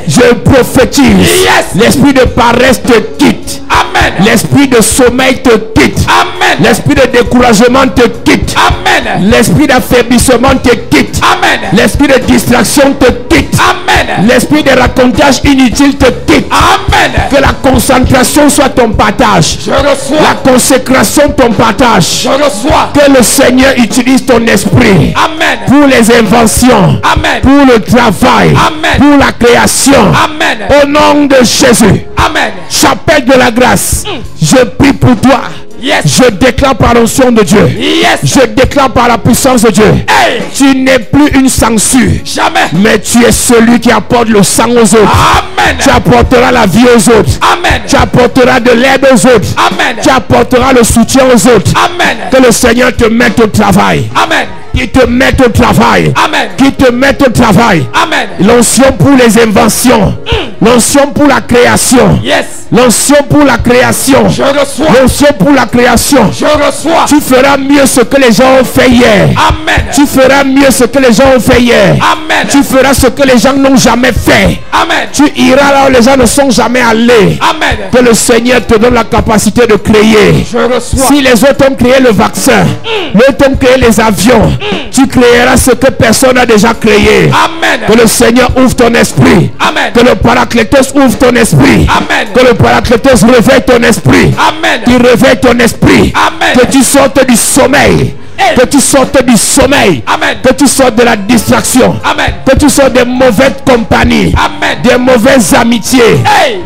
je prophétise. L'esprit de paresse te quitte. Amen. L'esprit de sommeil te quitte. Amen. L'esprit de découragement te quitte. Amen. L'esprit d'affaiblissement te quitte. Amen. L'esprit de distraction te quitte. Amen. L'esprit de racontage inutile te quitte. Amen. Que la concentration soit ton partage. Je reçois. La consécration ton partage. Je reçois. Que le Seigneur utilise ton esprit. Amen. Pour les inventions. Amen. Pour le travail. Amen. Pour la création. Amen. Au nom de Jésus. Amen. Chapelle de la grâce. Je prie pour toi. Je déclare par l'onction de Dieu. Je déclare par la puissance de Dieu. Tu n'es plus une sangsue. Jamais. Mais tu es celui qui apporte le sang aux autres. Amen. Tu apporteras la vie aux autres. Amen. Tu apporteras de l'aide aux autres. Amen. Tu apporteras le soutien aux autres. Amen. Que le Seigneur te mette au travail. Amen. Qui te mette au travail. Amen. Qui te mette au travail. Amen. L'onction pour les inventions. L'onction pour la création. L'onction pour la création. Je reçois. L'onction pour la création. Je reçois. Tu feras mieux ce que les gens ont fait hier. Amen. Tu feras mieux ce que les gens ont fait hier. Amen. Tu feras ce que les gens n'ont jamais fait. Amen. Tu iras là où les gens ne sont jamais allés. Amen. Que le Seigneur te donne la capacité de créer. Je reçois. Si les autres ont créé le vaccin, les autres ont créé les avions, tu créeras ce que personne n'a déjà créé. Amen. Que le Seigneur ouvre ton esprit. Amen. Que le Paraclétos ouvre ton esprit. Amen. Que le Paraclétos réveille ton esprit. Amen. Qu'il réveille ton esprit. Amen. Que tu sortes du sommeil. Que tu sortes du sommeil. Amen. Que tu sortes de la distraction. Amen. Que tu sortes des mauvaises compagnies. Amen. Des mauvaises amitiés.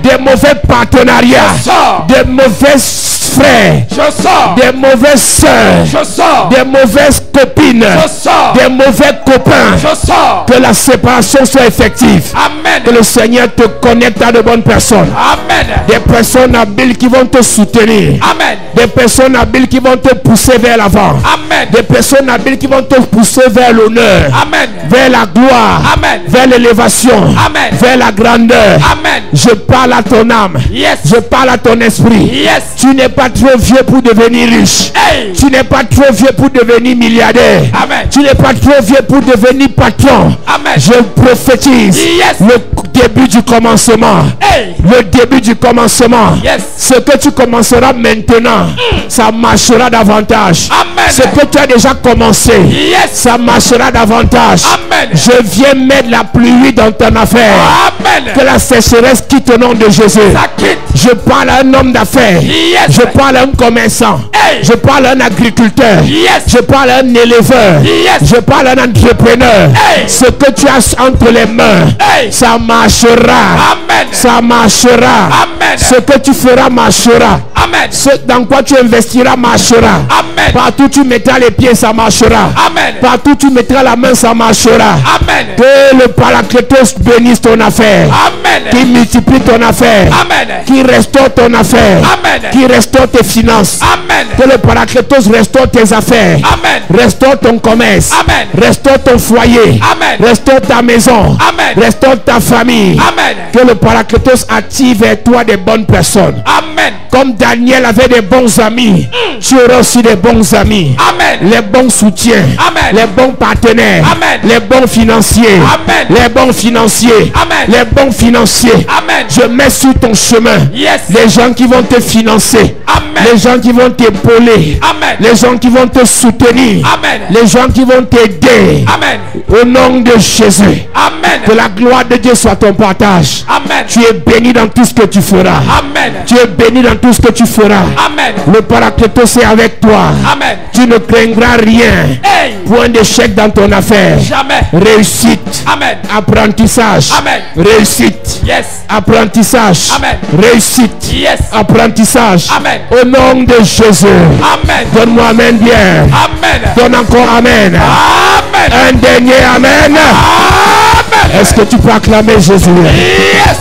Des mauvais partenariats. Je sors. Des mauvaises frères. Je sors. Des mauvaises soeurs. Je sors. Des mauvaises copines. Je sors. Des mauvais copains. Je sors. Que la séparation soit effective. Amen. Que le Seigneur te connecte à de bonnes personnes. Amen. Des personnes habiles qui vont te soutenir. Amen. Des personnes habiles qui vont te pousser vers l'avant. Amen. Des personnes habiles qui vont te pousser vers l'honneur. Amen. Vers la gloire. Amen. Vers l'élévation. Amen. Vers la grandeur. Amen. Je parle à ton âme. Yes. Je parle à ton esprit. Yes. Tu n'es pas trop vieux pour devenir riche. Hey. Tu n'es pas trop vieux pour devenir milliardaire. Amen. Tu n'es pas trop vieux pour devenir patron. Amen. Je prophétise Yes. le début du commencement. Hey. Le début du commencement. Yes. Ce que tu commenceras maintenant, ça marchera davantage. Amen. Ce que tu as déjà commencé, Yes. ça marchera davantage. Amen. Je viens mettre la pluie dans ton affaire. Amen. Que la sécheresse quitte au nom de Jésus. Ça quitte. Je parle à un homme d'affaires. Yes. Je parle à un commerçant. Hey. Je parle à un agriculteur. Yes. Je parle à un éleveur. Yes. Je parle à un entrepreneur. Hey. Ce que tu as entre les mains, Hey. ça marche marchera. Amen. Ça marchera. Amen. Ce que tu feras marchera. Amen. Ce dans quoi tu investiras marchera. Amen. Partout où tu mettras les pieds, ça marchera. Amen. Partout où tu mettras la main, ça marchera. Amen. Que le Paraclétos bénisse ton affaire. Amen. Qui multiplie ton affaire. Amen. Qui restaure ton affaire. Amen. Qui restaure tes finances. Amen. Que le Paraclétos restaure tes affaires. Amen. Restaure ton commerce. Amen. Restaure ton foyer. Amen. Restaure ta maison. Amen. Restaure ta famille. Amen. Que le Paraclétos attire vers toi des bonnes personnes. Amen. Comme Daniel avait des bons amis, tu auras aussi des bons amis. Amen. Les bons soutiens. Amen. Les bons partenaires. Amen. Les bons financiers. Amen. Les bons financiers. Amen. Les bons financiers. Amen. Je mets sur ton chemin Yes. les gens qui vont te financer. Amen. Les gens qui vont t'épauler. Amen. Les gens qui vont te soutenir. Amen. Les gens qui vont t'aider. Amen. Au nom de Jésus. Amen. Que la gloire de Dieu soit ton partage. Amen. Tu es béni dans tout ce que tu feras. Amen. Tu es béni dans tout ce que tu feras. Amen. Le Paraclétos est avec toi. Amen. Tu ne craindras rien. Hey. Point d'échec dans ton affaire. Jamais. Réussite. Amen. Apprentissage. Amen. Réussite. Yes. Apprentissage. Amen. Réussite. Yes. Apprentissage. Amen. Au nom de Jésus. Amen. Donne-moi amen bien. Amen. Donne encore amen. Amen. Un dernier amen. Amen. Est-ce que tu peux acclamer Jésus? Yes.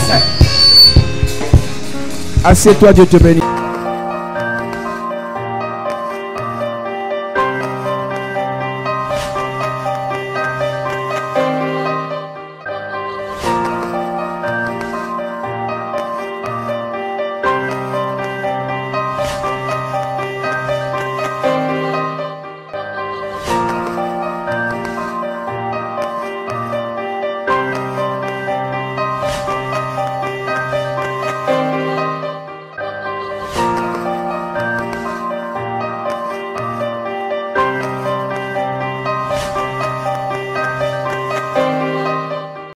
Assieds-toi, Dieu te bénit.